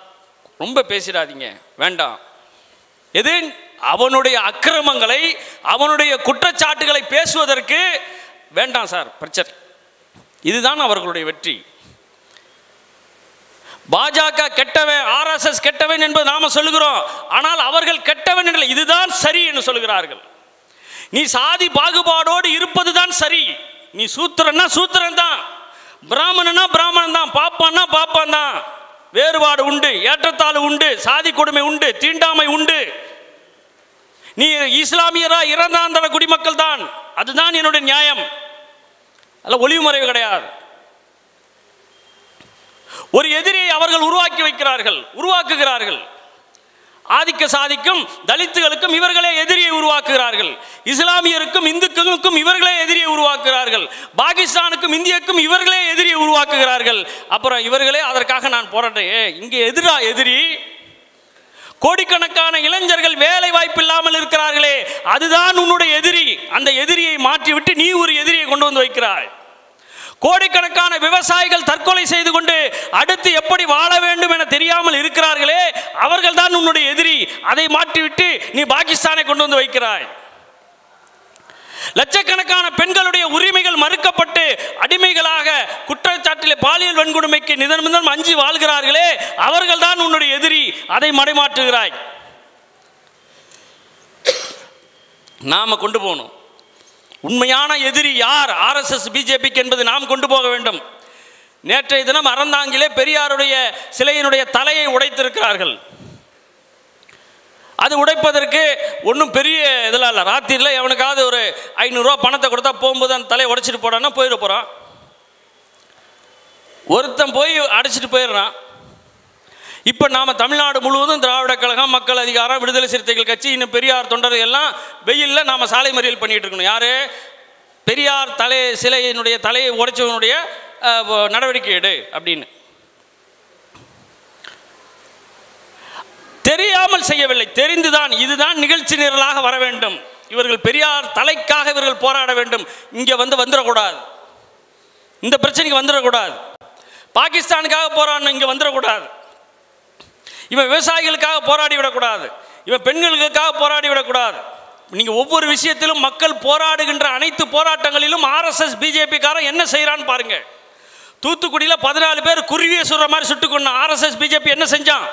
ரொம்ப பேசிடாதீங்க, வேண்டாம். எது அவனுடைய அக்கிரமங்களை, அவனுடைய குற்றச்சாட்டுகளை பேசுவதற்கு வேண்டாம் சார், பிரச்சனை. இதுதான் அவர்களுடைய வெற்றி. பாஜக கெட்டவன், ஆர்எஸ்எஸ் கெட்டவன் என்பது நாம சொல்லுகிறோம். ஆனால் அவர்கள் கெட்டவன் இல்லை, இதுதான் சரி என்று சொல்கிறார்கள். நீ சாதி பாகுபாடோடு இருப்பது தான் சரி. நீ சூத்திரன்னா சூத்திரன் தான், பிராமணனா பிராமணன் தான், பாப்பான்னா பாப்பான் தான். வேறுபாடு உண்டு, ஏற்றத்தாழ்வு உண்டு, சாதி கொடுமை உண்டு, தீண்டாமை உண்டு. நீ இஸ்லாமியரா இறந்தாந்தர குடிமக்கள் தான், அதுதான் என்னுடைய நியாயம். அல்ல ஒளிவு மறைவு கிடையாது. ஒரு எதிரியை அவர்கள் உருவாக்குகிறார்கள். ஆதிக்க சாதிக்கும் தலித்துகளுக்கும் இவர்களே எதிரியை உருவாக்குகிறார்கள். இஸ்லாமியருக்கும் இந்துக்களுக்கும் இவர்களே எதிரியை உருவாக்குகிறார்கள். பாகிஸ்தானுக்கும் இந்தியாவுக்கும் இவர்களே எதிரியை உருவாக்குகிறார்கள். அப்புறம் இவர்களே அதற்காக நான் போராட்டேன். இங்கே எதிரி கோடிக்கணக்கான இளைஞர்கள் வேலை வாய்ப்பு இல்லாமல் இருக்கிறார்களே, அதுதான் உன்னுடைய எதிரி. அந்த எதிரியை மாற்றிவிட்டு நீ ஒரு எதிரியை கொண்டு வந்து வைக்கிறாய். கோடிக்கணக்கான விவசாயிகள் தற்கொலை செய்து கொண்டு அடுத்து எப்படி வாழ வேண்டும் என தெரியாமல் இருக்கிறார்களே, அவர்கள் தான் உன்னுடைய எதிரி. அதை மாற்றிவிட்டு நீ பாகிஸ்தானை கொண்டு வந்து வைக்கிறாய். லட்சக்கணக்கான பெண்களுடைய உரிமைகள் மறுக்கப்பட்டு அடிமைகளாக குற்றச்சாட்டிலே பாலியல் வன்கொடுமைக்கு நிதர்சனம் அஞ்சி வாழ்கிறார்களே, அவர்கள் தான் உன்னுடைய எதிரி. அதை மடைமாற்றுகிறாய். நாம கொண்டு போகணும். உண்மையான எதிரி யார் RSS பிஜேபிக்கு என்பது நாம் கொண்டு போக வேண்டும். நேற்றைய தினம் அறந்தாங்கிலே பெரியாருடைய சிலையினுடைய தலையை உடைத்திருக்கிறார்கள். அது உடைப்பதற்கு ஒன்றும் பெரிய இதெல்லாம் இல்லை. ராத்திரியில் எவனுக்காவது ஒரு 500 ரூபா பணத்தை கொடுத்தா போகும்போது அந்த தலையை உடைச்சிட்டு போடான்னா போயிட போகிறான். ஒருத்தன் போய் அடைச்சிட்டு போயிடுறான். இப்போ நாம் தமிழ்நாடு முழுவதும் திராவிட கழகம், மக்கள் அதிகாரம், விடுதலை சிறுத்தைகள் கட்சி, இன்னும் பெரியார் தொண்டர்கள் எல்லாம் வெயிலில் நாம் சாலை மறியல் பண்ணிட்டு இருக்கணும். யார்? பெரியார் சிலையினுடைய தலையை உடைச்சவனுடைய நடவடிக்கை எடு அப்படின்னு. தெரியாமல் செய்யவில்லை, தெரிந்துதான். இதுதான் நிகழ்ச்சி நிரலாக வர வேண்டும். இவர்கள் பெரியார் தலைக்காக இவர்கள் போராட வேண்டும். இங்கே வந்துடக்கூடாது, இந்த பிரச்சனைக்கு வந்துடக்கூடாது. பாகிஸ்தானுக்காக போராடணும், இங்கே வந்துடக்கூடாது. இவன் விவசாயிகளுக்காக போராடி விடக்கூடாது, இவன் பெண்களுக்காக போராடி விடக்கூடாது. நீங்கள் ஒவ்வொரு விஷயத்திலும் மக்கள் போராடுகின்ற அனைத்து போராட்டங்களிலும் RSS பிஜேபிக்காரன் என்ன செய்கிறான்னு பாருங்க. தூத்துக்குடியில் 14 பேர் குருவியை சுடுற மாதிரி சுட்டு கொண்ட RSS பிஜேபி என்ன செஞ்சான்?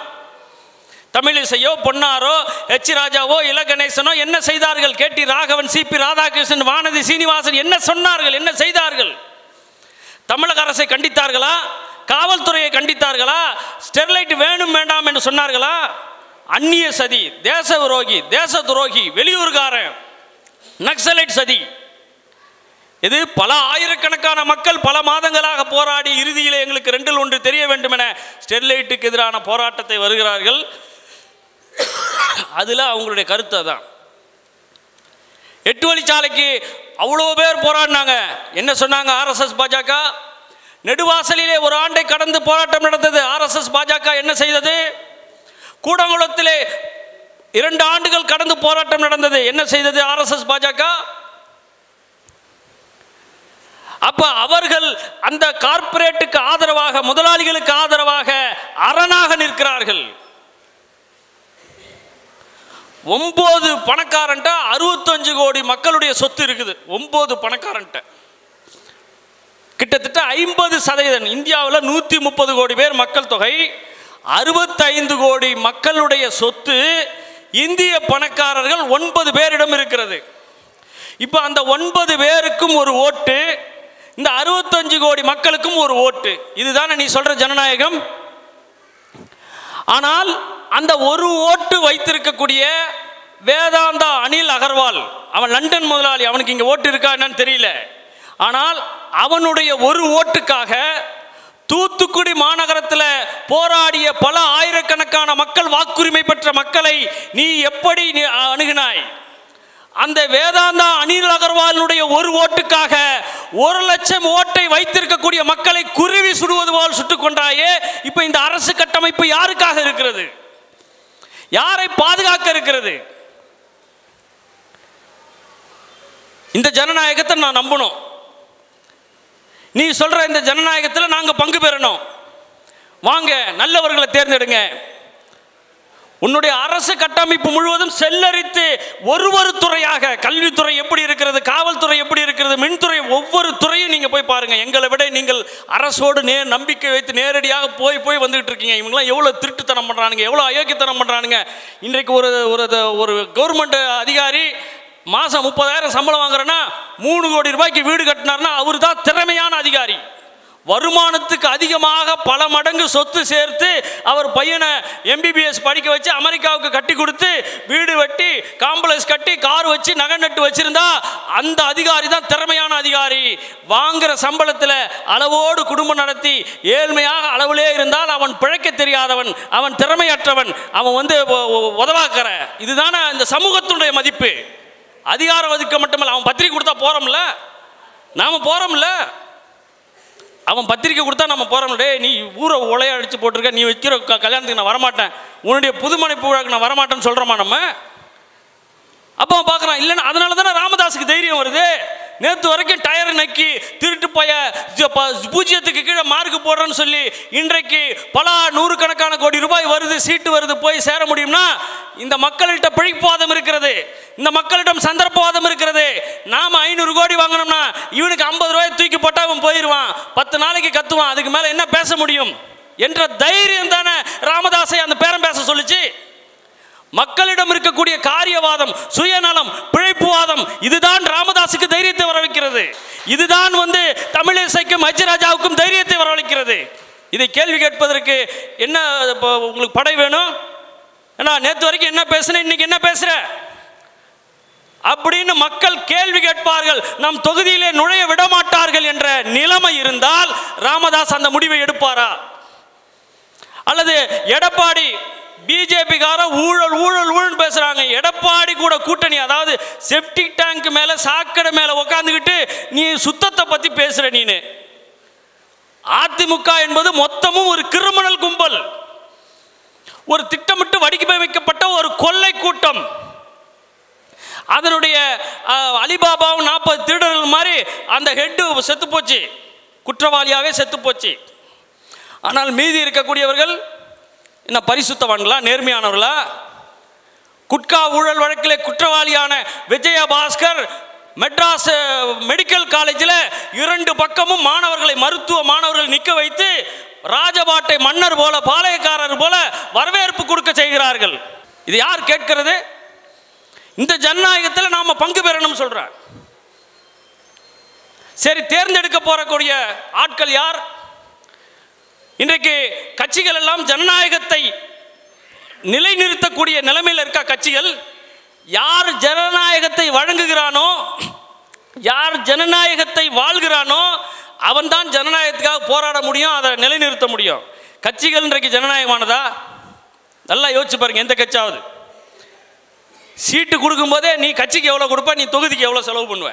தமிழிசையோ, பொன்னாரோ, H ராஜாவோ, இல கணேசனோ என்ன செய்தார்கள்? KT ராகவன், CP ராதாகிருஷ்ணன், வானதி சீனிவாசன் என்ன சொன்னார்கள்? என்ன செய்தார்கள்? தமிழக அரசை கண்டித்தார்களா? காவல்துறையை கண்டித்தார்களா? ஸ்டெர்லைட் வேணும் வேண்டாம் என்று சொன்னார்களா? அந்நிய சதி, தேச விரோகி, தேச துரோகி, வெளியூர்காரன், நக்சலைட் சதி. இது பல ஆயிரக்கணக்கான மக்கள் பல மாதங்களாக போராடி இறுதியில் எங்களுக்கு 2இல் 1 தெரிய வேண்டும் என ஸ்டெர்லைட்டுக்கு எதிரான போராட்டத்தை வருகிறார்கள். அதில் அவங்களுடைய கருத்து தான். 8 வழிச்சாலைக்கு அவ்வளோ பேர் போராடினாங்க. என்ன சொன்னாங்க RSS பாஜக? நெடுவாசலிலே ஒரு ஆண்டை கடந்து போராட்டம் நடந்தது. RSS பாஜக என்ன செய்தது? கூடங்குளத்திலே 2 ஆண்டுகள் கடந்து போராட்டம் நடந்தது. என்ன செய்தது RSS பாஜக? அப்ப அவர்கள் அந்த கார்ப்பரேட்டுக்கு ஆதரவாக, முதலாளிகளுக்கு ஆதரவாக அரணாக நிற்கிறார்கள். 9 பணக்காரன்ட்ட 65 கோடி மக்களுடைய சொத்து இருக்குது. 9 பணக்காரன்ட்ட கிட்டத்தட்ட 50%. இந்தியாவில் 130 கோடி பேர் மக்கள் தொகை, 65 கோடி மக்களுடைய சொத்து இந்திய பணக்காரர்கள் 9 பேரிடம் இருக்கிறது. இப்போ அந்த 9 பேருக்கும் ஒரு ஓட்டு, இந்த 65 கோடி மக்களுக்கும் ஒரு ஓட்டு. இதுதானே நீ சொல்ற ஜனநாயகம்? ஆனால் அந்த ஒரு ஓட்டு வைத்திருக்கக்கூடிய வேதாந்தா அனில் அகர்வால், அவன் லண்டன் முதலாளி, அவனுக்கு இங்கே ஓட்டு இருக்கா என்னன்னு தெரியல. ஆனால் அவனுடைய ஒரு ஓட்டுக்காக தூத்துக்குடி மாநகரத்தில் போராடிய பல ஆயிரக்கணக்கான மக்கள், வாக்குரிமை பெற்ற மக்களை நீ எப்படி அணுகினாய்? அந்த வேதாந்தா அனில் அகர்வாலுடைய ஒரு ஓட்டுக்காக 1 லட்சம் ஓட்டை வைத்திருக்கக்கூடிய மக்களை குருவி சுடுவது போல் சுட்டுக் கொண்டாயே. இப்ப இந்த அரசு கட்டமைப்பு யாருக்காக இருக்கிறது? யாரை பாதுகாக்க இருக்கிறது? இந்த ஜனநாயகத்தை நான் நம்பணும். நீ சொல்ற இந்த ஜனநாயகத்தில் நாங்க பங்கு பெறணும். வாங்க, நல்லவர்களை தேர்ந்தெடுங்க. உன்னுடைய அரசு கட்டமைப்பு முழுவதும் செல்லரித்து ஒரு துறையாக, கல்வித்துறை எப்படி இருக்கிறது, காவல்துறை எப்படி இருக்கிறது, மின்துறை, ஒவ்வொரு துறையும் நீங்க போய் பாருங்க. எங்களை விட நீங்கள் அரசோடு நம்பிக்கை வைத்து நேரடியாக போய் வந்துகிட்டு இருக்கீங்க. இவங்கெல்லாம் எவ்வளவு திருட்டுத்தனம் பண்றானுங்க, எவ்வளவு அயோக்கியத்தனம் பண்றானுங்க. இன்றைக்கு ஒரு கவர்மெண்ட் அதிகாரி மாசம் 30,000 சம்பளம் வாங்குறேன்னா 3 கோடி ரூபாய்க்கு வீடு கட்டினார்னா அவர் தான் திறமையான அதிகாரி. வருமானத்துக்கு அதிகமாக பல மடங்கு சொத்து சேர்த்து அவர் பையனை MBBS படிக்க வச்சு அமெரிக்காவுக்கு கட்டி கொடுத்து வீடு வெட்டி காம்ப்ளெக்ஸ் கட்டி கார் வச்சு நகை நட்டு வச்சிருந்தா அந்த அதிகாரி தான் திறமையான அதிகாரி. வாங்குற சம்பளத்தில் அளவோடு குடும்பம் நடத்தி ஏழ்மையாக அளவிலே இருந்தால் அவன் பிழைக்க தெரியாதவன், அவன் திறமையற்றவன், அவன் உதவாக்கற. இதுதானே இந்த சமூகத்துடைய மதிப்பு. அதிகாரம் ஒதுக்க மட்டுமல்ல, அவன் பத்திரிக்கை கொடுத்தா போறோம்ல, நாம போறோம்ல. அவன் பத்திரிக்கை கொடுத்தா நம்ம போகிறோம். டே நீ ஊரை உலைய அடித்து போட்டிருக்க, நீ வைக்கிற கல்யாணத்துக்கு நான் வரமாட்டேன், உன்னுடைய புதுமனைப்பு விழாக்கு நான் வரமாட்டேன்னு சொல்கிறோமா நம்ம? அப்போ பார்க்குறான் இல்லைன்னா. அதனால தானே ராமதாஸுக்கு தைரியம் வருது. நேற்று வரைக்கும் டயரை நக்கி திருட்டு போய பூஜ்ஜியத்துக்கு கீழே மார்க் போடுறேன்னு சொல்லி இன்றைக்கு பல நூறுக்கணக்கான கோடி ரூபாய் வருது, சீட்டு வருது, போய் சேர முடியும்னா இந்த மக்கள்கிட்ட பிழைப்புவாதம் இருக்கிறது, இந்த மக்களிடம் சந்தர்ப்பவாதம் இருக்கிறது. நாம் 500 கோடி வாங்கினோம்னா இவனுக்கு 50 ரூபாய் தூக்கி போட்டால் அவன் போயிடுவான், 10 நாளைக்கு கத்துவான், அதுக்கு மேலே என்ன பேச முடியும் என்ற தைரியம் தானே ராமதாஸை அந்த பேரம் பேச சொல்லிச்சு. மக்களிடம் இருக்கக்கூடிய காரியவாதம், சுயநலம், பிழைப்புவாதம், இதுதான் ராமதாஸுக்கு தைரியத்தை வரவைக்கிறது. இதுதான் தமிழிசைக்கும் ஹஜ்ராஜாவுக்கும் தைரியத்தை வரவழைக்கிறது. இதை கேள்வி கேட்பதற்கு என்ன உங்களுக்கு படை வேணும்? ஏன்னா நேற்று வரைக்கும் என்ன பேசுன, இன்னைக்கு என்ன பேசுற அப்படின்னு மக்கள் கேள்வி கேட்பார்கள். நம் தொகுதியிலே நுழைய விடமாட்டார்கள் என்ற நிலைமை இருந்தால் ராமதாஸ் அந்த முடிவை எடுப்பாரா? அல்லது எடப்பாடி பிஜேபி கார ஊழல் ஊழல் ஊழல் பேசுறாங்க, எடப்பாடி கூட கூட்டணி, அதாவது செப்டிக் டேங்க் மேல சாக்கடை மேல உட்காந்துக்கிட்டு நீ சுத்தத்தை பத்தி பேசுற. நீனு அதிமுக என்பது மொத்தமும் ஒரு கிரிமினல் கும்பல், ஒரு திட்டமிட்டு வடிவமைக்கப்பட்ட ஒரு கொள்ளை கூட்டம். அதனுடைய அலிபாபாவும் 40 திருடர்கள் மாதிரி அந்த ஹெட்டு செத்து போச்சு, குற்றவாளியாவே செத்து போச்சு. ஆனால் மீதி இருக்கக்கூடியவர்கள் என்ன பரிசுத்தவான்களா, நேர்மையானவர்களா? குட்கா ஊழல் வழக்கில் குற்றவாளியான விஜயபாஸ்கர் மெட்ராஸ் மெடிக்கல் காலேஜில் 2 பக்கமும் மாணவர்களை, மருத்துவ மாணவர்கள் நிற்க வைத்து ராஜபாட்டை மன்னர் போல, பாளையக்காரர் போல வரவேற்பு கொடுக்க செய்கிறார்கள். இது யார் கேட்கிறது? இந்த ஜனநாயகத்தில் நாம பங்கு பெறணும் சொல்ற. சரி, தேர்ந்தெடுக்க போறக்கூடிய ஆட்கள் யார்? இன்றைக்கு கட்சிகள் எல்லாம் ஜனநாயகத்தை நிலைநிறுத்தக்கூடிய நிலைமையில் இருக்க கட்சிகள். யார் ஜனநாயகத்தை வழங்குகிறானோ, யார் ஜனநாயகத்தை வாழ்கிறானோ அவன் தான் ஜனநாயகத்துக்காக போராட முடியும், அதை நிலைநிறுத்த முடியும். கட்சிகள் இன்றைக்கு ஜனநாயகமானதா? நல்லா யோசிச்சு பாருங்க. எந்த கட்சியாவது சீட்டு கொடுக்கும் போதே நீ கட்சிக்கு எவ்வளோ கொடுப்ப, நீ தொகுதிக்கு எவ்வளோ செலவு பண்ணுவ?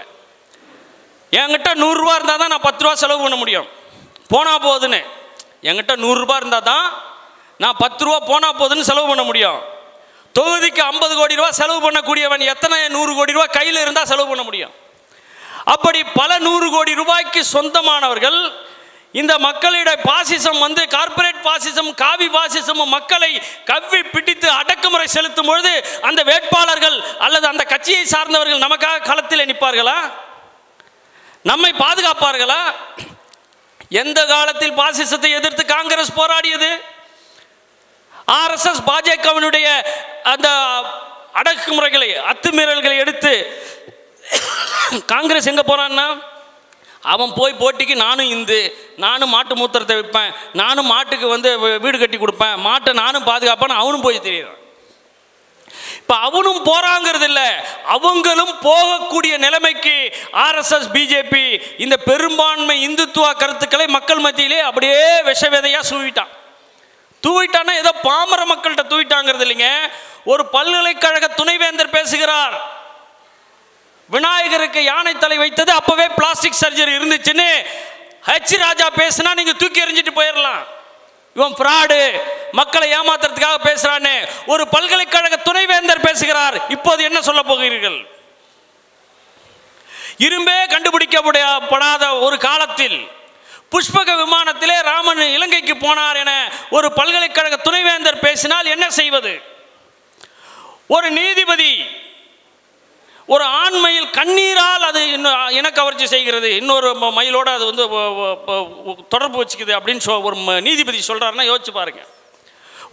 என்கிட்ட 100 ரூபா இருந்தால் தான் நான் 10 ரூபா செலவு பண்ண முடியும், போனா போகுதுன்னு. என்கிட்ட 100 ரூபாய் இருந்தால் தான் நான் 10 ரூபா போனா போதுன்னு செலவு பண்ண முடியும். தொகுதிக்கு 50 கோடி ரூபாய் செலவு பண்ணக்கூடியவன் எத்தனை 100 கோடி ரூபாய் கையில் இருந்தால் செலவு பண்ண முடியும்? அப்படி பல 100 கோடி ரூபாய்க்கு சொந்தமானவர்கள் இந்த மக்களிடையே பாசிசம் கார்பரேட் பாசிசம், காவி பாசிசம் மக்களை கவ்வி பிடித்து அடக்குமுறை செலுத்தும் பொழுது அந்த வேட்பாளர்கள் அல்லது அந்த கட்சியை சார்ந்தவர்கள் நமக்காக களத்தில் நிற்பார்களா? நம்மை பாதுகாப்பார்களா? எந்த காலத்தில் பாசிசத்தை எதிர்த்து காங்கிரஸ் போராடியது? RSS பாஜகவினுடைய அந்த அடக்குமுறைகளை, அத்துமீறல்களை எடுத்து காங்கிரஸ் எங்க போறான்னா, அவன் போய் போட்டிக்கு நானும் இந்து, நானும் மாட்டு மூத்திரத்தை விற்பேன், நானும் மாட்டுக்கு வீடு கட்டி கொடுப்பேன், மாட்டை நானும் பாதுகாப்பேன்னு அவனும் போய் தெரியுறான். இப்ப அவனும் போறாங்கிறது இல்லை, அவங்களும் போகக்கூடிய நிலைமைக்கு RSS பிஜேபி இந்த பெரும்பான்மை இந்துத்துவ கருத்துக்களை மக்கள் மத்தியிலே அப்படியே விஷ விதையா தூவிட்டான்னா ஏதோ பாமர மக்கள்கிட்ட தூவிட்டாங்கிறது இல்லைங்க. ஒரு பல்கலைக்கழக துணைவேந்தர் பேசுகிறார், விநாயகருக்கு யானை தலை வைத்தது அப்பவே பிளாஸ்டிக் சர்ஜரி இருந்துச்சுன்னு ராஜா பேசினா நீங்க தூக்கி எறிஞ்சிட்டு போயிடலாம். இவன் பிராடு, மக்களை ஏமாத்துறதுக்காக பேசுறான்னு ஒரு பல்கலைக்கழக துணைவேந்தர் பேசுகிறார். இப்போது என்ன சொல்ல போகிறீர்கள்? இரும்பே கண்டுபிடிக்கப்படாத ஒரு காலத்தில் புஷ்பக விமானத்திலே ராமன் இலங்கைக்கு போனார் என ஒரு பல்கலைக்கழக துணைவேந்தர் பேசினால் என்ன செய்வது? ஒரு நீதிபதி ஒரு ஆண் மயில் கண்ணீரால் அது இனக்கவர்ச்சி செய்கிறது, இன்னொரு மயிலோடு அது தொடர்பு வச்சுக்குது அப்படின்னு ஒரு நீதிபதி சொல்றாருன்னா யோசிச்சு பாருங்க.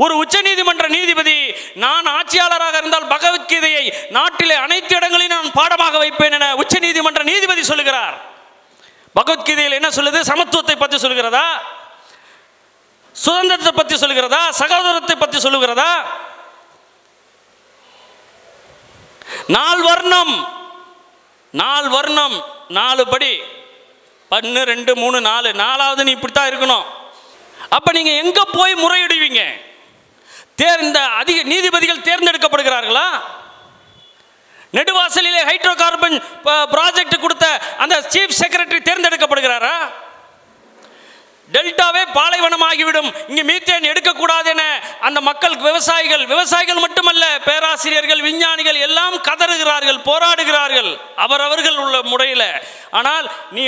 ஒரு உச்ச நீதிமன்ற நீதிபதி, நான் ஆட்சியாளராக இருந்தால் பகவத்கீதையை நாட்டிலே அனைத்து இடங்களிலும் நான் பாடமாக வைப்பேன் என உச்ச நீதிமன்ற நீதிபதி சொல்லுகிறார். பகவத்கீதையில் என்ன சொல்லுது? சமத்துவத்தை பற்றி சொல்லுகிறதா? சுதந்திரத்தை பற்றி சொல்லுகிறதா? சகோதரத்தை பற்றி சொல்லுகிறதா? 4 வர்ணம், 4 வர்ணம், 4 படி, 1 2 3 4, 4வது நீ இப்படித்தான் இருக்கணும். அப்ப நீங்க எங்க போய் முறையிடுவீங்க? இந்த அதிக நீதிபதிகள் தேர்ந்தெடுக்கப்படுகிறார்களா? நெடுவாசலிலே ஹைட்ரோ கார்பன் ப்ராஜெக்ட் கொடுத்த அந்த சீஃப் செக்ரட்டரி தேர்ந்தெடுக்கப்படுகிறாரா? டெல்டாவே பாலைவனமாகிவிடும், இங்கே மீத்தேன் எடுக்கக்கூடாது என அந்த மக்கள், விவசாயிகள் மட்டுமல்ல, பேராசிரியர்கள், விஞ்ஞானிகள் எல்லாம் கதறுகிறார்கள், போராடுகிறார்கள் அவரவர்கள் உள்ள முறையில். ஆனால் நீ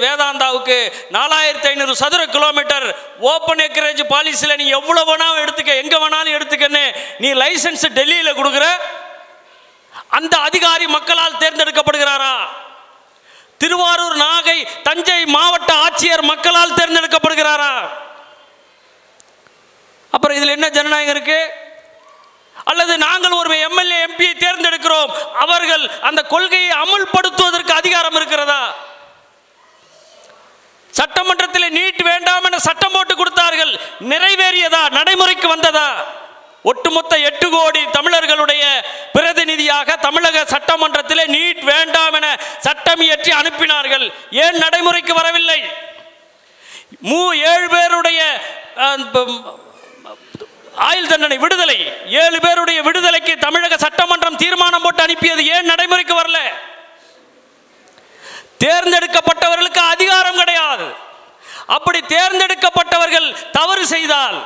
வேதாந்தாவுக்கு 4500 சதுர கிலோமீட்டர் ஓப்பன் ஏக்கரேஜ் பாலிசியில் நீ எவ்வளோ வேணாலும் எடுத்துக்க, எங்கே வேணாலும் எடுத்துக்கன்னு நீ லைசன்ஸ் டெல்லியில் கொடுக்குற. அந்த அதிகாரி மக்களால் தேர்ந்தெடுக்கப்படுகிறாரா? திருவாரூர், நாகை, தஞ்சை மாவட்ட ஆட்சியர் மக்களால் தேர்ந்தெடுக்கப்படுகிறாரா? அப்புறம் இதில் என்ன ஜனநாயகம் இருக்கு? அல்லது நாங்கள் ஒரு எம்எல்ஏ எம்பியை தேர்ந்தெடுக்கிறோம், அவர்கள் அந்த கொள்கையை அமுல்படுத்துவதற்கு அதிகாரம் இருக்கிறதா? சட்டமன்றத்தில் நீட் வேண்டாம் என சட்டம் போட்டு கொடுத்தார்கள், நிறைவேறியதா? நடைமுறைக்கு வந்ததா? ஒட்டுமொத்த 8 கோடி தமிழர்களுடைய பிரதிநிதியாக தமிழக சட்டமன்றத்தில் நீட் வேண்டாம் என சட்டம் இயற்றி அனுப்பினார்கள். ஏன் நடைமுறைக்கு வரவில்லை? 7 பேருடைய ஆயுள் தண்டனை விடுதலை, 7 பேருடைய விடுதலைக்கு தமிழக சட்டமன்றம் தீர்மானம் போட்டு அனுப்பியது ஏன் நடைமுறைக்கு வரல? தேர்ந்தெடுக்கப்பட்டவர்களுக்கு அதிகாரம் கிடையாது. அப்படி தேர்ந்தெடுக்கப்பட்டவர்கள் தவறு செய்தால்,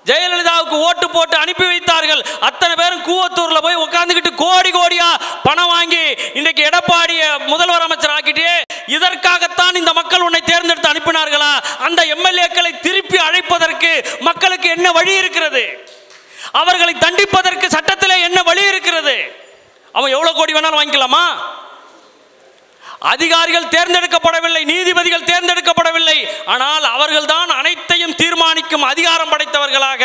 ஜெயலலிதாவுக்கு ஓட்டு போட்டு அனுப்பி வைத்தார்கள், அத்தனை பேரும் கூவத்தூர்ல போய் உட்கார்ந்துக்கிட்டு கோடி கோடியா பணம் வாங்கி இன்றைக்கு எடப்பாடிய முதல்வர் அமைச்சர் ஆக்கிட்டே, இதற்காகத்தான் இந்த மக்கள் உன்னை தேர்ந்தெடுத்து அனுப்பினார்களா? அந்த எம்எல்ஏக்களை திருப்பி அழைப்பதற்கு மக்களுக்கு என்ன வழி இருக்கிறது? அவர்களை தண்டிப்பதற்கு சட்டத்திலே என்ன வழி இருக்கிறது? அவன் எவ்வளவு கோடி வேணாலும் வாங்கிக்கலாமா? அதிகாரிகள் தேர்ந்தெடுக்கப்படவில்லை, நீதிபதிகள் தேர்ந்தெடுக்கப்படவில்லை, ஆனால் அவர்கள் தான் அனைத்தையும் தீர்மானிக்கும் அதிகாரம் படைத்தவர்களாக,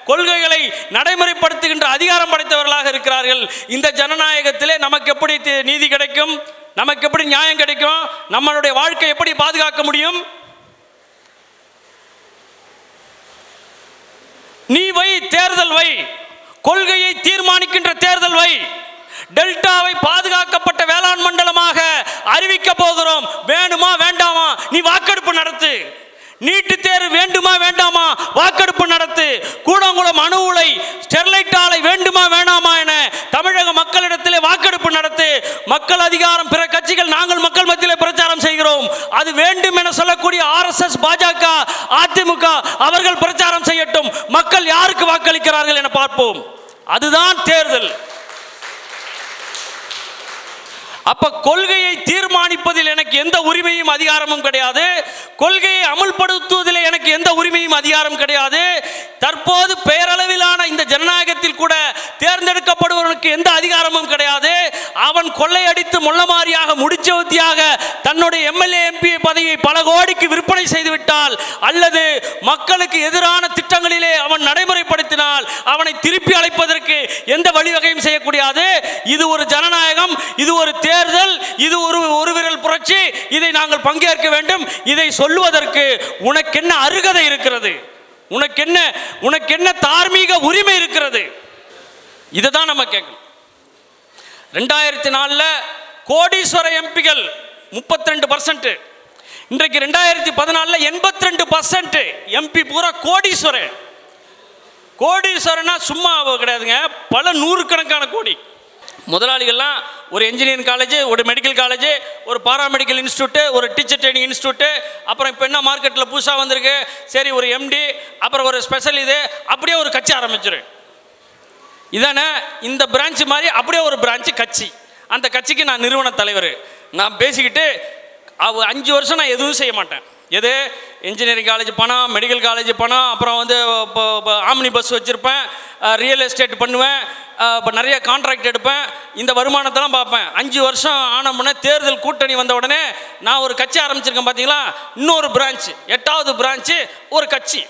கொள்கைகளை நடைமுறைப்படுத்துகின்ற அதிகாரம் படைத்தவர்களாக இருக்கிறார்கள். இந்த ஜனநாயகத்திலே நமக்கு எப்படி நீதி கிடைக்கும்? நமக்கு எப்படி நியாயம் கிடைக்கும்? நம்மளுடைய வாழ்க்கை எப்படி பாதுகாக்க முடியும்? நீ வை, தேர்தல் வை, கொள்கையை தீர்மானிக்கின்ற தேர்தல் வை. டெல்டாவை பாதுகாக்கப்பட்ட வேளாண் மண்டலமாக அறிவிக்க போகிறோம். வேணுமா வேண்டாமா? நீ வாக்கெடுப்பு நடத்து. நீட்டு தேர்வு வேண்டுமா வேண்டாமா? வாக்கெடுப்பு நடத்து. கூடங்குளம் அணு உலை, ஸ்டெர்லைட் ஆலை வேண்டுமா வேண்டாமா என தமிழக மக்களிடத்திலே வாக்கெடுப்பு நடத்து. மக்கள் அதிகாரம், பிற கட்சிகள், நாங்கள் மக்கள் மத்தியிலே பிரச்சாரம் செய்கிறோம். அது வேண்டும் என சொல்லக்கூடிய RSS, பாஜக, அதிமுக அவர்கள் பிரச்சாரம் செய்யட்டும். மக்கள் யாருக்கு வாக்களிக்கிறார்கள் என பார்ப்போம். அதுதான் தேர்தல். அப்ப கொள்கையை தீர்மானிப்பதில் எனக்கு எந்த உரிமையும் அதிகாரமும் கிடையாது. கொள்கையை அமல்படுத்துவதில் எனக்கு எந்த உரிமையும் அதிகாரம் கிடையாது. தற்போது பெயரளவிலான இந்த ஜனநாயகத்தில் கூட தேர்ந்தெடுக்கப்படுவதற்கு எந்த அதிகாரமும் கிடையாது. அவன் கொள்ளையடித்து முள்ளமாரியாக முடிச்சவத்தியாக தன்னுடைய எம்எல்ஏ எம்பி பதவியை பல கோடிக்கு விற்பனை செய்துவிட்டால், அல்லது மக்களுக்கு எதிரான திட்டங்களிலே அவன் நடைமுறைப்படுத்தினால் அவனை திருப்பி அழைப்பதற்கு எந்த வழிவகையும் செய்யக்கூடாது. இது ஒரு ஜனநாயகம், இது ஒரு தேர்தல், இது ஒரு விரல் புரட்சி. இதை நாங்கள் பங்கேற்க வேண்டும். இதை சொல்லுவதற்கு உனக்கு என்ன அருகதை இருக்கிறது? உனக்கு என்ன தார்மீக உரிமை இருக்கிறது? இதை தான் நம்ம கேட்கணும். 2004 கோடீஸ்வர எம்பிகள் 32%, இன்றைக்கு 2014 82% எம்பி பூரா கோடீஸ்வரன். கோடீஸ்வரனா சும்மா கிடையாதுங்க, பல நூறுக்கணக்கான கோடி. முதலாளிகள்லாம் ஒரு இன்ஜினியரிங் காலேஜ், ஒரு மெடிக்கல் காலேஜ், ஒரு பாராமெடிக்கல் இன்ஸ்டியூட்டு, ஒரு டீச்சர் ட்ரைனிங் இன்ஸ்டியூட்டு, அப்புறம் இப்போ என்ன மார்க்கெட்டில் புதுசாக வந்திருக்கு, சரி ஒரு எம்டி, அப்புறம் ஒரு ஸ்பெஷல், இது அப்படியே ஒரு கட்சி ஆரம்பிச்சிரு. இதானே இந்த பிரான்ச்சு மாதிரி அப்படியே ஒரு பிரான்ச்சு கட்சி. அந்த கட்சிக்கு நான் நிறுவன தலைவர். நான் பேசிக்கிட்டு 5 வருஷம் நான் எதுவும் செய்ய மாட்டேன். எது? இன்ஜினியரிங் காலேஜ் பணம், மெடிக்கல் காலேஜ் பணம், அப்புறம் ஆம்னி பஸ் வச்சுருப்பேன், ரியல் எஸ்டேட் பண்ணுவேன், இப்போ நிறைய கான்ட்ராக்ட் எடுப்பேன், இந்த வருமானத்தெல்லாம் பார்ப்பேன். 5 வருஷம் ஆன முன்னே தேர்தல் கூட்டணி வந்த உடனே நான் ஒரு கட்சி ஆரம்பிச்சிருக்கேன். பார்த்தீங்களா? இன்னொரு பிரான்ச்சு, 8வது பிரான்ச்சு ஒரு கட்சி.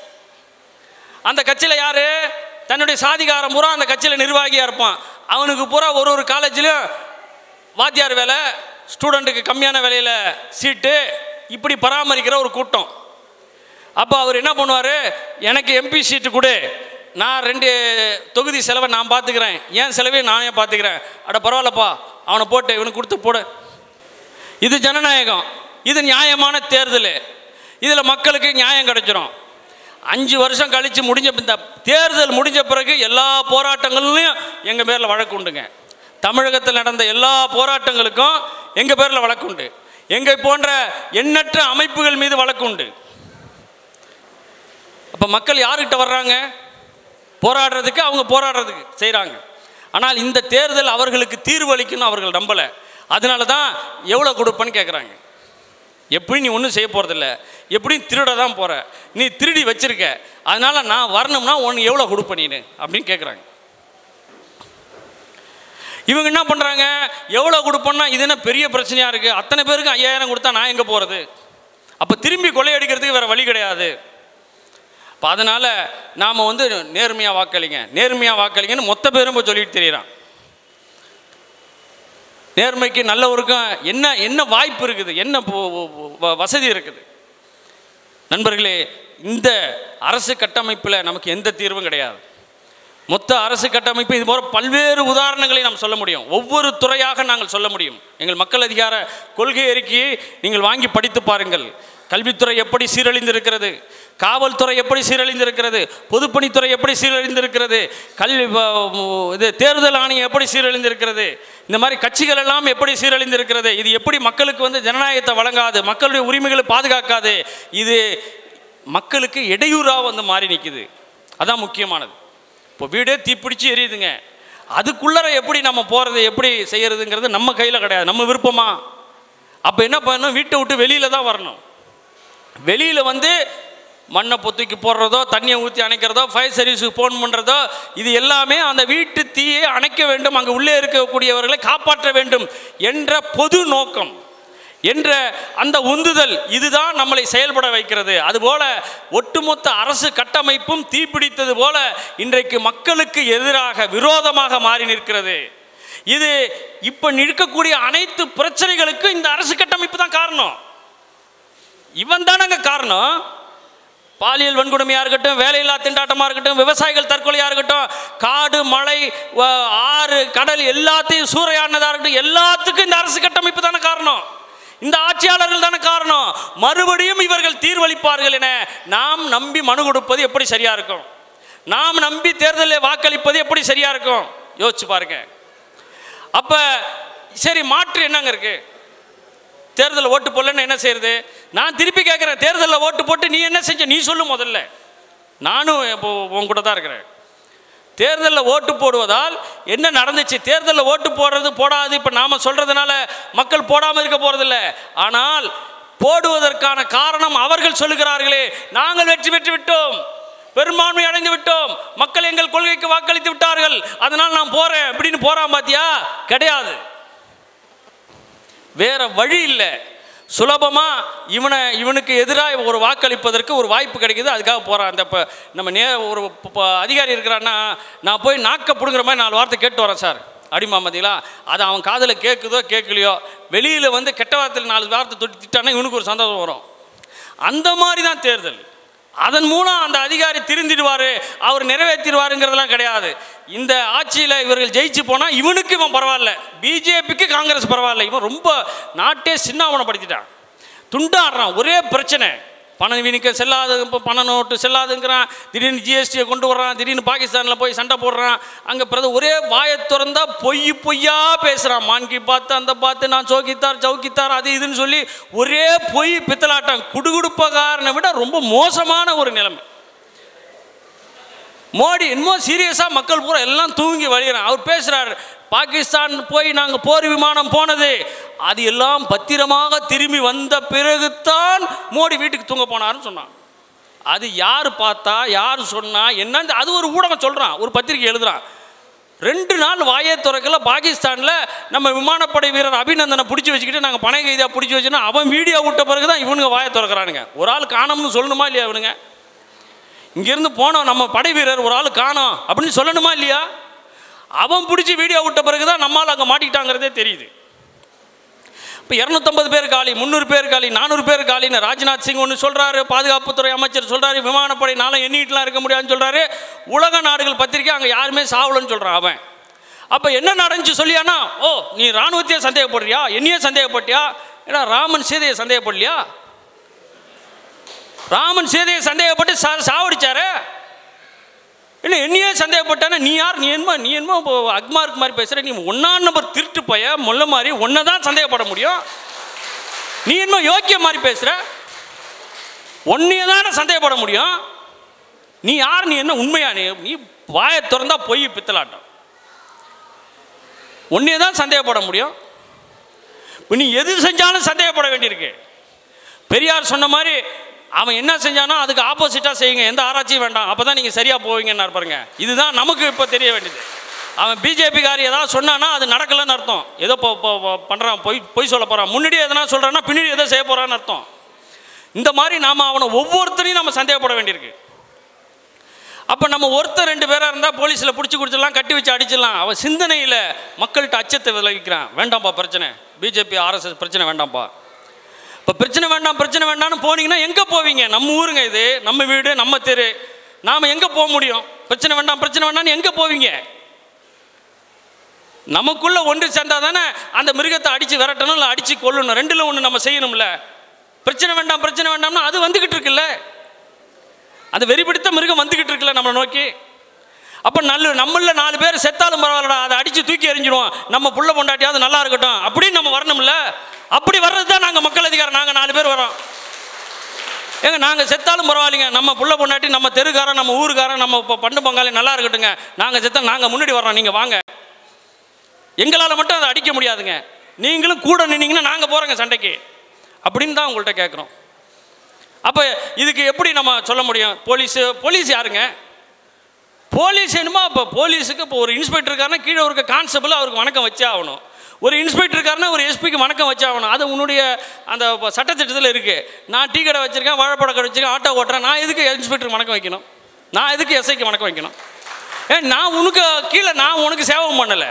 அந்த கட்சியில் யார்? தன்னுடைய சாதிகாரம் பூரா அந்த கட்சியில் நிர்வாகியாக இருப்பான். அவனுக்கு பூரா ஒரு காலேஜிலும் வாத்தியார் வேலை, ஸ்டூடெண்ட்டுக்கு கம்மியான விலையில் சீட்டு, இப்படி பராமரிக்கிற ஒரு கூட்டம். அப்போ அவர் என்ன பண்ணுவார், எனக்கு எம்பி சீட்டு கொடு, நான் 2 தொகுதி செலவை நான் பார்த்துக்கிறேன், ஏன் செலவையும் நானே பார்த்துக்கிறேன். அட பரவாயில்லப்பா, அவனை போட்டு இவனுக்கு கொடுத்து போடு. இது ஜனநாயகம், இது நியாயமான தேர்தல், இதில் மக்களுக்கு நியாயம் கிடைச்சிடும். 5 வருஷம் கழித்து முடிஞ்ச இந்த தேர்தல் முடிஞ்ச பிறகு எல்லா போராட்டங்கள்லையும் எங்கள் பேரில் வழக்கு உண்டுங்க. தமிழகத்தில் நடந்த எல்லா போராட்டங்களுக்கும் எங்கள் பேரில் வழக்கு உண்டு. எங்கள் போன்ற எண்ணற்ற அமைப்புகள் மீது வழக்கு உண்டு. அப்போ மக்கள் யாருக்கிட்ட வர்றாங்க? போராடுறதுக்கு, அவங்க போராடுறதுக்கு செய்கிறாங்க. ஆனால் இந்த தேர்தல் அவர்களுக்கு தீர்வளிக்குன்னு அவர்கள் நம்பலை. அதனால தான் எவ்வளோ கொடுப்பேன்னு கேட்குறாங்க. எப்படி நீ ஒன்றும் செய்ய போகிறதில்ல, எப்படியும் திருட தான் போகிற, நீ திருடி வச்சிருக்க, அதனால் நான் வரணும்னா ஒன்று எவ்வளோ கொடுப்ப நீனு அப்படின்னு கேட்குறாங்க. இவங்க என்ன பண்ணுறாங்க, எவ்வளோ கொடுப்போன்னா இது என்ன பெரிய பிரச்சனையாக இருக்குது, அத்தனை பேருக்கு 5000 கொடுத்தா நான் எங்கே போகிறது? அப்போ திரும்பி கொள்ளையடிக்கிறதுக்கு வேறு வழி கிடையாது. இப்போ அதனால் நாம் நேர்மையாக வாக்களிங்க, நேர்மையாக வாக்களிங்கன்னு மொத்த பேரும் இப்போ சொல்லிட்டு தெரியுறான். நேர்மைக்கு நல்லவருக்கும் என்ன வாய்ப்பு இருக்குது, என்ன வசதி இருக்குது? நண்பர்களே, இந்த அரசு கட்டமைப்பில் நமக்கு எந்த தீர்வும் கிடையாது. மொத்த அரசு கட்டமைப்பு இது போல பல்வேறு உதாரணங்களை நாம் சொல்ல முடியும். ஒவ்வொரு துறையாக நாங்கள் சொல்ல முடியும். எங்கள் மக்கள் அதிகார கொள்கை அறிக்கையை நீங்கள் வாங்கி படித்து பாருங்கள். கல்வித்துறை எப்படி சீரழிந்திருக்கிறது, காவல்துறை எப்படி சீரழிந்திருக்கிறது, பொதுப்பணித்துறை எப்படி சீரழிந்திருக்கிறது, தேர்தல் ஆணையம் எப்படி சீரழிந்திருக்கிறது, இந்த மாதிரி கட்சிகள் எல்லாம் எப்படி சீரழிந்திருக்கிறது, இது எப்படி மக்களுக்கு ஜனநாயகத்தை வழங்காது, மக்களுடைய உரிமைகளை பாதுகாக்காது, இது மக்களுக்கு இடையூறாக மாறி நிற்குது. அதான் முக்கியமானது. இப்போ வீடே தீப்பிடிச்சு எரியுதுங்க, அதுக்குள்ளர எப்படி நம்ம போகிறது, எப்படி செய்கிறதுங்கிறது நம்ம கையில் கிடையாது, நம்ம விருப்பமா? அப்போ என்ன பண்ணணும், வீட்டை விட்டு வெளியில் தான் வரணும். வெளியில் மண்ணை பொத்துக்கி போடுறதோ, தண்ணியை ஊற்றி அணைக்கிறதோ, ஃபயர் சர்வீஸுக்கு ஃபோன் பண்ணுறதோ, இது எல்லாமே அந்த வீட்டு தீயை அணைக்க வேண்டும், அங்கே உள்ளே இருக்கக்கூடியவர்களை காப்பாற்ற வேண்டும் என்ற பொது நோக்கம், என்ற அந்த உந்துதல், இதுதான் நம்மளை செயல்பட வைக்கிறது. அதுபோல ஒட்டுமொத்த அரசு கட்டமைப்பும் தீப்பிடித்தது போல இன்றைக்கு மக்களுக்கு எதிராக விரோதமாக மாறி நிற்கிறது. இது இப்போ நிற்கக்கூடிய அனைத்து பிரச்சனைகளுக்கும் இந்த அரசு கட்டமைப்பு தான் காரணம். இவன் தானங்க காரணம். பாலியல் வன்கொடுமையாக இருக்கட்டும், வேலையில்லா திண்டாட்டமாக இருக்கட்டும், விவசாயிகள் தற்கொலையாக இருக்கட்டும், காடு மழை ஆறு கடல் எல்லாத்தையும் சூறையாடினதாக இருக்கட்டும், எல்லாத்துக்கும் இந்த அரசு கட்டமைப்பு தானே காரணம், இந்த ஆட்சியாளர்கள் தானே காரணம். மறுபடியும் இவர்கள் தீர்வளிப்பார்கள் என நாம் நம்பி மனு கொடுப்பது எப்படி சரியா இருக்கும்? நாம் நம்பி தேர்தலில் வாக்களிப்பது எப்படி சரியா இருக்கும்? யோசிச்சு பாருங்க. அப்ப சரி, மாற்று என்னங்க இருக்கு? தேர்தலில் ஓட்டு போடலன்னு என்ன செய்யறது? நான் திருப்பி கேட்குறேன், தேர்தலில் ஓட்டு போட்டு நீ என்ன செஞ்ச, நீ சொல்லு முதல்ல. நானும் இப்போ உன் கூட தான் இருக்கிறேன். தேர்தலில் ஓட்டு போடுவதால் என்ன நடந்துச்சு? தேர்தலில் ஓட்டு போடுறது போடாது இப்போ நாம் சொல்கிறதுனால மக்கள் போடாமல் இருக்க போகிறதில்ல. ஆனால் போடுவதற்கான காரணம் அவர்கள் சொல்லுகிறார்களே, நாங்கள் வெற்றி பெற்று விட்டோம், பெரும்பான்மை அடைந்து விட்டோம், மக்கள் எங்கள் கொள்கைக்கு வாக்களித்து விட்டார்கள், அதனால் நான் போகிறேன் அப்படின்னு போகிறான். பார்த்தியா? கிடையாது, வேற வழி இல்லை. சுலபமாக இவனுக்கு எதிராக ஒரு வாக்களிப்பதற்கு ஒரு வாய்ப்பு கிடைக்கிது, அதுக்காக போகிறான். அந்த இப்போ நம்ம ஒரு அதிகாரி இருக்கிறான்னா, நான் போய் நாக்க பிடுங்குற மாதிரி 4 வார்த்தை கேட்டு வரேன் சார் அடிமா மதிங்களா, அது அவன் காதில் கேட்குதோ கேட்கலையோ, வெளியில் கெட்ட வார்த்தையில் 4 வார்த்தை தொட்டு திட்டானா இவனுக்கு ஒரு சந்தோஷம் வரும். அந்த மாதிரி தான் தேர்தல். அதன் மூலம் அந்த அதிகாரி திருந்திடுவார், அவர் நிறைவேற்றிடுவாருங்கிறதெல்லாம் கிடையாது. இந்த ஆட்சியில் இவர்கள் ஜெயிச்சு போனால் இவனுக்கு இவன் பரவாயில்ல, பிஜேபிக்கு காங்கிரஸ் பரவாயில்ல, இவன் ரொம்ப நாட்டே சின்னாவனப்படுத்திட்டான், துண்டாடுறான். ஒரே பிரச்சனை, பணம் வீணிக்க செல்லாது, இப்போ பண நோட்டு செல்லாதுங்கிறான், திடீர்னு ஜிஎஸ்டியை கொண்டு வர்றான், திடீர்னு பாகிஸ்தானில் போய் சண்டை போடுறான், அங்கே ஒரே வாயை திறந்தா பொய்யா பேசுகிறான். மான்கி பார்த்து அந்த பார்த்து நான் சவுக்கித்தார் அது இதுன்னு சொல்லி ஒரே பொய் பித்தலாட்டம். குடுகுடுப்பக்காரனை விட ரொம்ப மோசமான ஒரு நிலைமை. மோடி இன்னும் சீரியஸாக மக்கள் பூரா எல்லாம் தூங்கி வழிகிறான். அவர் பேசுகிறார், பாகிஸ்தான் போய் நாங்கள் போர் விமானம் போனது அது எல்லாம் பத்திரமாக திரும்பி வந்த பிறகுதான் மோடி வீட்டுக்கு தூங்க போனார்னு சொன்னான். அது யார் பார்த்தா, யார் சொன்னா என்னன்னு அது ஒரு ஊடகம் சொல்கிறான், ஒரு பத்திரிகை எழுதுகிறான். 2 நாள் வாயே திறக்கல. பாகிஸ்தானில் நம்ம விமானப்படை வீரர் அபிநந்தனை பிடிச்சி வச்சுக்கிட்டு நாங்கள் பனை கைதியாக பிடிச்சி வச்சுன்னா அவன் வீடியோ விட்ட பிறகு தான் இவனுங்க வாயை திறக்கிறானுங்க. ஒரு ஆள் காணோம்னு சொல்லணுமா இல்லையா? இவனுங்க இங்கேருந்து போனோம், நம்ம படை வீரர் ஒரு ஆள் காணோம் அப்படின்னு சொல்லணுமா இல்லையா? அவன் பிடிச்சி வீடியோ விட்ட பிறகு தான் நம்மால் அங்கே மாட்டிக்கிட்டாங்கிறதே தெரியுது. இப்போ 250 பேர் காலி, 300 பேர் காலி, 400 பேர் காலின்னு ராஜ்நாத் சிங் ஒன்று சொல்கிறாரு, பாதுகாப்புத்துறை அமைச்சர் சொல்கிறாரு, விமானப்படை நாளை எண்ணிட்டுலாம் இருக்க முடியாதுன்னு சொல்கிறாரு, உலக நாடுகள் பத்திரிக்கை அங்கே யாருமே சாவலன்னு சொல்கிறான் அவன். அப்போ என்ன நடந்துச்சு சொல்லியானா? ஓ, நீ இராணுவத்தையே சந்தேகப்படுறியா, என்னையே சந்தேகப்பட்டியா? ஏன்னா ராமன் சீதையை சந்தேகப்படலையா? ராமன் சீதையை சந்தேகப்பட்டு சாவடிச்சாரு. இல்லை என்னையே சந்தேகப்பட்டானா நீ யார்? நீ என்னமோ அக்மார்க் மாதிரி பேசுகிற. நீ 1ஆம் நம்பர் திருட்டு போய முல்ல மாதிரி ஒன்றை தான் சந்தேகப்பட முடியும். நீ என்னமோ யோக்கிய மாதிரி பேசுகிற, ஒன்றையே தானே சந்தேகப்பட முடியும். நீ யார்? நீ என்ன உண்மையா? நீ வாயை திறந்தா பொய் பித்தலாட்டம். ஒன்னே தான் சந்தேகப்பட முடியும். நீ எது செஞ்சாலும் சந்தேகப்பட வேண்டியிருக்கு. பெரியார் சொன்ன மாதிரி அவன் என்ன செஞ்சானோ அதுக்கு ஆப்போசிட்டாக செய்யுங்க, எந்த ஆராய்ச்சியும் வேண்டாம், அப்போ தான் நீங்கள் சரியாக போவீங்கன்னு பாருங்க. இதுதான் நமக்கு இப்போ தெரிய வேண்டியது. அவன் பிஜேபிக்காரி ஏதாவது சொன்னான்னா அது நடக்கலைன்னு அர்த்தம். ஏதோ பண்ணுறான், பொய் சொல்ல போகிறான். முன்னாடியே எதனா சொல்கிறான்னா பின்னாடி எதோ செய்ய போகிறான்னு அர்த்தம். இந்த மாதிரி நாம் அவனை ஒவ்வொருத்தரையும் நம்ம சந்தேகப்பட வேண்டியிருக்கு. அப்போ நம்ம ஒருத்தர் 2 பேராக இருந்தால் போலீஸில் பிடிச்சி கொடுத்துடலாம், கட்டி வச்சு அடிச்சிடலாம். அவன் சிந்தனையில் மக்கள்கிட்ட அச்சத்தை விளைவிக்கிறான். வேண்டாம்ப்பா பிரச்சனை, பிஜேபி ஆர்எஸ்எஸ் பிரச்சனை வேண்டாம்ப்பா. இப்போ பிரச்சனை வேண்டாம்னு போனீங்கன்னா எங்கே போவீங்க? நம்ம ஊருங்க இது, நம்ம வீடு, நம்ம தெரு. நாம் எங்கே போக முடியும்? பிரச்சனை வேண்டாம்னு எங்கே போவீங்க? நமக்குள்ளே ஒன்று சேர்ந்தால் தானே அந்த மிருகத்தை அடித்து விரட்டணும், இல்லை அடித்து கொல்லணும். 2ல் 1 நம்ம செய்யணும்ல. பிரச்சனை வேண்டாம்னா அது வந்துக்கிட்டு இருக்குல்ல, அந்த வெறிபிடித்த மிருகம் வந்துக்கிட்டு இருக்குல்ல நம்மளை நோக்கி. அப்போ நம்மள 4 பேர் செத்தாலும் பரவாயில்லடா, அதை அடித்து தூக்கி எறிஞ்சிடுவோம், நம்ம புள்ள பொண்டாட்டியாவது நல்லா இருக்கட்டும் அப்படின்னு நம்ம வரணும்ல. அப்படி வர்றது தான் நாங்கள் மக்கள் அதிகாரம். நாங்கள் 4 பேர் வரோம். ஏங்க நாங்கள் செத்தாலும் பரவாயில்லைங்க, நம்ம புள்ள பொண்டாட்டி, நம்ம தெருக்காரன், நம்ம ஊருக்காரன், நம்ம இப்போ பண்டு பங்காளி நல்லா இருக்கட்டுங்க, நாங்கள் செத்தா நாங்கள் முன்னாடி வர்றோம், நீங்கள் வாங்க. எங்களால் மட்டும் அதை அடிக்க முடியாதுங்க, நீங்களும் கூட நின்னீங்கன்னா நாங்கள் போகிறோங்க சண்டைக்கு அப்படின்னு தான் உங்கள்கிட்ட கேட்குறோம். அப்போ இதுக்கு எப்படி நம்ம சொல்ல முடியும்? போலீஸ் யாருங்க? போலீஸ் என்னமோ இப்போ போலீஸுக்கு இப்போ ஒரு இன்ஸ்பெக்டர் இருக்காருன்னா கீழே இருக்க கான்ஸ்டபிள் அவருக்கு வணக்கம் வச்சே ஆகணும். ஒரு இன்ஸ்பெக்டர் இருக்காருன்னா ஒரு எஸ்பிக்கு வணக்கம் வச்சே ஆகணும். அது உன்னுடைய அந்த சட்டத்திட்டத்தில் இருக்குது. நான் டீ கடை வச்சுருக்கேன், வாழைப்பழ கடை வச்சுருக்கேன், ஆட்டோ ஓட்டுறேன், நான் எதுக்கு இன்ஸ்பெக்டருக்கு வணக்கம் வைக்கணும்? நான் எதுக்கு எஸ்ஐக்கு வணக்கம் வைக்கணும்? நான் உனக்கு கீழே நான் உனக்கு சேவை பண்ணலை.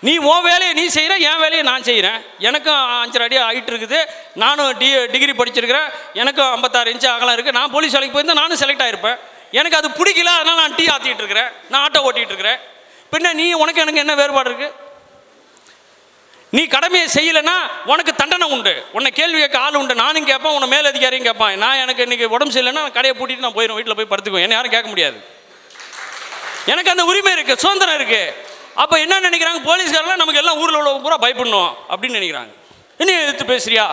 நீ உன் வேலையை நீ செய்கிற, என் வேலையை நான் செய்கிறேன். எனக்கும் 5 அடி ஹைட் இருக்குது, நானும் டிகிரி படிச்சிருக்கிறேன், எனக்கும் 56 இன்ச்சு அகலம் இருக்குது. நான் போலீஸ் வேலைக்கு போயிருந்தால் நானும் செலக்ட் ஆகிருப்பேன். எனக்கு அது பிடிக்கல, அதனால் நான் டீ ஆற்றிட்டு இருக்கிறேன், நான் ஆட்டோ ஓட்டிகிட்டு இருக்கிறேன். பின்ன நீ உனக்கு எனக்கு என்ன வேறுபாடு இருக்குது? நீ கடமையை செய்யலைன்னா உனக்கு தண்டனை உண்டு, உன்னை கேள்வி கேட்க ஆள் உண்டு. நானும் கேட்பேன், உன்னை மேலதிகாரியும் கேட்பான். நான் எனக்கு இன்றைக்கி உடம்பு சரியில்லைன்னா கடையை பூட்டிட்டு நான் போயிடுவேன், வீட்டில் போய் படுத்துக்குவேன், என்ன யாரும் கேட்க முடியாது. எனக்கு அந்த உரிமை இருக்குது, சுதந்திரம் இருக்குது. அப்போ என்ன நினைக்கிறாங்க போலீஸ்காரெல்லாம்? நமக்கு எல்லாம் ஊரில் உள்ள பூரா பயப்படணும் அப்படின்னு நினைக்கிறாங்க. என்ன எதிர்த்து பேசுறியா?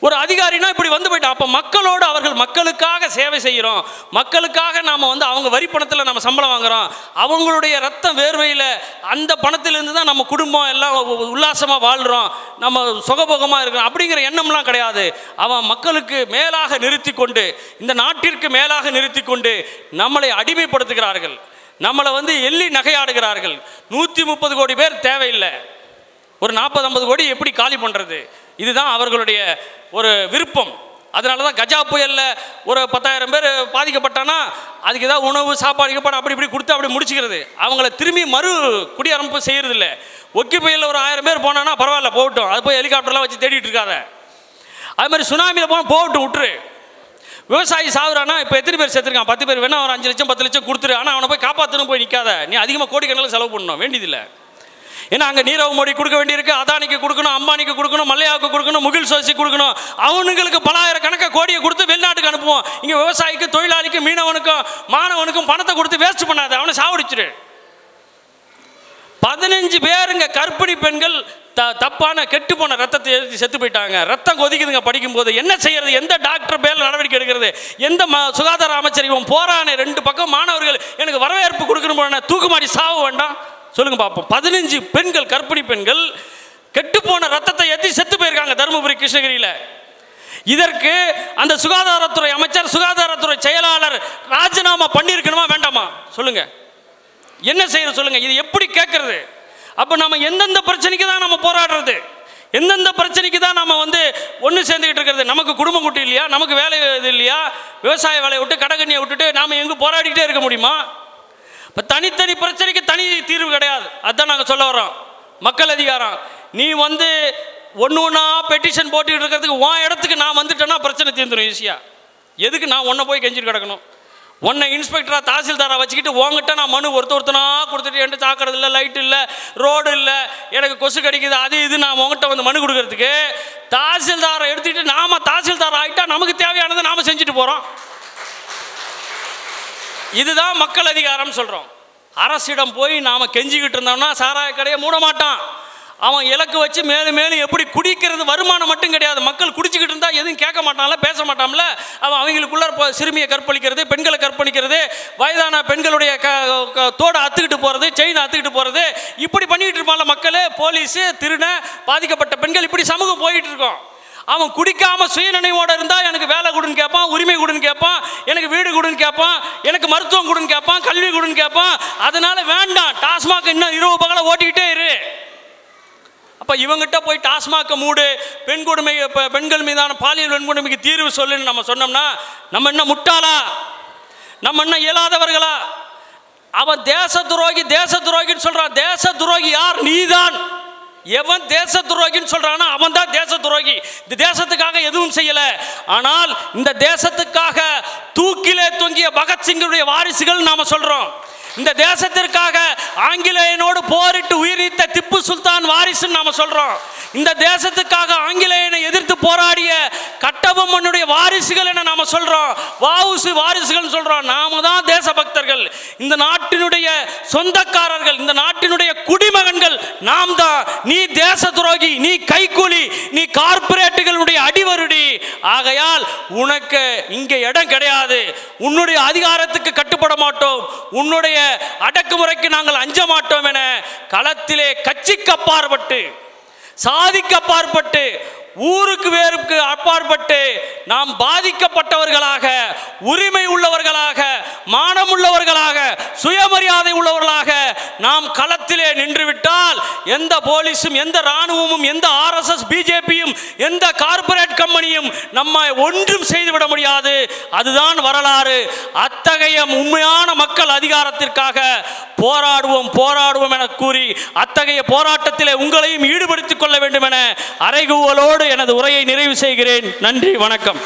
ஒரு அதிகாரினா இப்படி வந்து போயிட்டான். அப்போ மக்களோடு அவர்கள் மக்களுக்காக சேவை செய்கிறோம், மக்களுக்காக நாம் அவங்க வரி பணத்தில் நம்ம சம்பளம் வாங்குகிறோம், அவங்களுடைய ரத்தம் வேர்வையில் அந்த பணத்திலேருந்து தான் நம்ம குடும்பம் எல்லாம் உல்லாசமாக வாழ்கிறோம், நம்ம சுகபோகமாக இருக்கிறோம் அப்படிங்கிற எண்ணம்லாம் கிடையாது. அவன் மக்களுக்கு மேலாக நிறுத்தி கொண்டு, இந்த நாட்டிற்கு மேலாக நிறுத்தி கொண்டு நம்மளை அடிமைப்படுத்துகிறார்கள், நம்மளை எள்ளி நகையாடுகிறார்கள். 130 கோடி பேர் தேவையில்லை, ஒரு 40-50 கோடி எப்படி காலி பண்ணுறது? இதுதான் அவர்களுடைய ஒரு விருப்பம். அதனால தான் கஜா புயலில் ஒரு 10,000 பேர் பாதிக்கப்பட்டானா அதுக்கு ஏதாவது உணவு சாப்பாடு அப்படி இப்படி கொடுத்து அப்படி முடிச்சுக்கிறது. அவங்கள திரும்பி மறு குடியரம்பு செய்கிறது இல்லை. ஒக்கி புயலில் ஒரு 1000 பேர் போனான்னா பரவாயில்ல போகட்டும், அது போய் ஹெலிகாப்டர்லாம் வச்சு தேடிட்டு இருக்காத. அது மாதிரி சுனாமியில் போனால் போகட்டும், விட்டுரு. விவசாயி சாகுறானா இப்போ எத்தனை பேர் செத்துருக்கான்? 10 பேர் வேணா ஒரு 5 லட்சம் 10 லட்சம் கொடுத்துரு. ஆனால் அவனை போய் காப்பாற்றணும் போய் நிற்காத. நீ அதிகமாக கோடிக்கணக்கில் செலவு பண்ணணும் வேண்டியதில்லை. ஏன்னா அங்கே நீரவ் மோடி கொடுக்க வேண்டியிருக்கு, அதானிக்கு கொடுக்கணும், அம்பானிக்கு கொடுக்கணும், மல்லையாவுக்கு கொடுக்கணும், முகில் சோசி கொடுக்கணும். அவனுங்களுக்கு பல ஆயிரக்கணக்காக கோடியை கொடுத்து வெளிநாட்டுக்கு அனுப்புவோம். இங்கே விவசாயிக்கு, தொழிலாளிக்கு, மீனவனுக்கும், மாணவனுக்கும் பணத்தை கொடுத்து வேஸ்ட் பண்ணாத, அவனை சாவடிச்சிரு. 15 பேருங்க கர்ப்பிணி பெண்கள் தப்பான கெட்டு போன ரத்தத்தை எழுதி செத்து போயிட்டாங்க. ரத்தம் கொதிக்குதுங்க படிக்கும்போது. என்ன செய்யறது? எந்த டாக்டர் பேர் நடவடிக்கை எடுக்கிறது? எந்த சுகாதார அமைச்சர்? இவன் போறானே 2 பக்கம் மாணவர்கள் எனக்கு வரவேற்பு கொடுக்கணும், தூக்குமாடி சாவு வேண்டாம் சொல்லுங்க பார்ப்போம். 15 பெண்கள் கர்ப்பிணி பெண்கள் கெட்டு போன ரத்தத்தை ஏற்றி செத்து போயிருக்காங்க தருமபுரி, கிருஷ்ணகிரியில். இதற்கு அந்த சுகாதாரத்துறை அமைச்சர், சுகாதாரத்துறை செயலாளர் ராஜினாமா பண்ணியிருக்கணுமா வேண்டாமா சொல்லுங்க? என்ன செய்யறது சொல்லுங்க? இது எப்படி கேட்கறது? அப்போ நம்ம எந்தெந்த பிரச்சனைக்கு தான் நம்ம போராடுறது? எந்தெந்த பிரச்சனைக்கு தான் நம்ம ஒன்று சேர்ந்துக்கிட்டு இருக்கிறது? நமக்கு குடும்பம் குட்டி இல்லையா? நமக்கு வேலை இது இல்லையா? விவசாய வேலையை விட்டு கடகண்ணியை விட்டுட்டு நாம் எங்கே போராடிக்கிட்டே இருக்க முடியுமா? இப்போ தனித்தனி பிரச்சனைக்கு தனி தீர்வு கிடையாது. அதுதான் நாங்கள் சொல்ல வரோம். மக்கள் அதிகாரம். நீ ஒன்றா பெட்டிஷன் போட்டுக்கிட்டு இருக்கிறதுக்கு உன் இடத்துக்கு நான் வந்துட்டேன்னா பிரச்சனை தீர்ந்துடும் ஈஸியாக. எதுக்கு நான் ஒன்றை போய் கெஞ்சிட்டு கிடக்கணும்? உன்னை இன்ஸ்பெக்டராக தாசில்தாராக வச்சுக்கிட்டு உங்ககிட்ட நான் மனு ஒருத்தனா கொடுத்துட்டு என்கிட்ட சாக்கிறது இல்லை, லைட் இல்லை, ரோடு இல்லை, எனக்கு கொசு கடிக்குது, அது இது நான் உங்ககிட்ட வந்து மனு கொடுக்கறதுக்கு தாசில்தாரை எடுத்துக்கிட்டு நாம தாசில்தார் ஆகிட்டா நமக்கு தேவையானதை நாம் செஞ்சுட்டு போகிறோம். இதுதான் மக்கள் அதிகாரம் சொல்கிறோம். அரசிடம் போய் நாம் கெஞ்சிக்கிட்டு இருந்தோம்னா சாராய கடையை மூட மாட்டான். அவன் இலக்கு வச்சு மேலும் மேலும் எப்படி குடிக்கிறது, வருமானம் மட்டும் கிடையாது, மக்கள் குடிச்சிக்கிட்டு இருந்தால் எதுவும் கேட்க மாட்டான்ல, பேச மாட்டான்ல. அவன் அவங்களுக்குள்ள சிறுமியை கற்பழிக்கிறது, பெண்களை கற்பழிக்கிறது, வயதான பெண்களுடைய தோடை அத்துக்கிட்டு போகிறது, செயினை அத்துக்கிட்டு போகிறது, இப்படி பண்ணிக்கிட்டு இருப்பான்ல மக்கள். போலீஸு, திருட, பாதிக்கப்பட்ட பெண்கள், இப்படி சமூகம் போயிட்டு இருக்கோம். அவன் குடிக்காம சுயநினைவோடு இருந்தால் எனக்கு வேலை கொடுன்னு கேட்பான், உரிமை கொடுன்னு கேட்பான், எனக்கு வீடு கொடுன்னு கேட்பான், எனக்கு மருத்துவம் கொடுன்னு கேட்பான், கல்வி கொடுன்னு கேட்பான். அதனால வேண்டாம், டாஸ்மாக் இன்னும் 20 பகலை ஓட்டிக்கிட்டே இரு. அப்போ இவங்ககிட்ட போய் டாஸ்மாக் மூடு, பெண் கொடுமை, பெண்கள் மீதான பாலியல் வன்கொடுமைக்கு தீர்வு சொல்லுன்னு நம்ம சொன்னோம்னா நம்ம என்ன முட்டாளா? நம்ம என்ன இயலாதவர்களா? அவன் தேச துரோகி, தேச துரோகின்னு சொல்றான். தேச துரோகி யார்? நீதான். எவன் தேச துரோகின்னு சொல்றானா அவன் தான் தேச துரோகி. இந்த தேசத்துக்காக எதுவும் செய்யல, ஆனால் இந்த தேசத்துக்காக தூக்கிலே தொங்கிய பகத்சிங்குடைய வாரிசுகள் நாம சொல்றோம். இந்த தேசத்திற்காக ஆங்கிலேயனோடு போரிட்டு உயிரித்த திப்பு சுல்தான் வாரிசுன்னு நாம சொல்றோம். இந்த தேசத்துக்காக ஆங்கிலேயனை எதிர்த்து போராடிய கட்டபொம்மனுடைய வாரிசுகள் என நாம சொல்றோம். வாவுசி வாரிசுகள் சொல்றோம். நாம தான் தேசபக்தர்கள், இந்த நாட்டினுடைய சொந்தக்காரர்கள், இந்த நாட்டினுடைய குடிமகன்கள் நாம் தான். நீ தேச துரோகி, நீ கைக்கூலி, நீ கார்ப்பரேட்டுகளுடைய அடிவருடி. ஆகையால் உனக்கு இங்கே இடம் கிடையாது. உன்னுடைய அதிகாரத்துக்கு கட்டுப்பட மாட்டோம், உன்னுடைய அடக்குமுறைக்கு நாங்கள் அஞ்ச மாட்டோம் என களத்திலே கட்சிக்கு அப்பாற்பட்டு, சாதிக்கு அப்பாற்பட்டு, ஊருக்கு வேறுக்கு அப்பாற்பட்டு நாம் பாதிக்கப்பட்டவர்களாக, உரிமை உள்ளவர்களாக, மானம் உள்ளவர்களாக, சுயமரியாதை உள்ளவர்களாக நாம் களத்திலே நின்றுவிட்டால் எந்த போலீஸும், எந்த இராணுவமும், எந்த RSS பிஜேபியும், எந்த கார்ப்பரேட் கம்பெனியும் நம்ம ஒன்றும் செய்துவிட முடியாது. அதுதான் வரலாறு. அத்தகைய உண்மையான மக்கள் அதிகாரத்திற்காக போராடுவோம் போராடுவோம் என கூறி அத்தகைய போராட்டத்திலே உங்களையும் ஈடுபடுத்திக் கொள்ள வேண்டும் என அறைகூவலோடு எனது உரையை நிறைவு செய்கிறேன். நன்றி, வணக்கம்.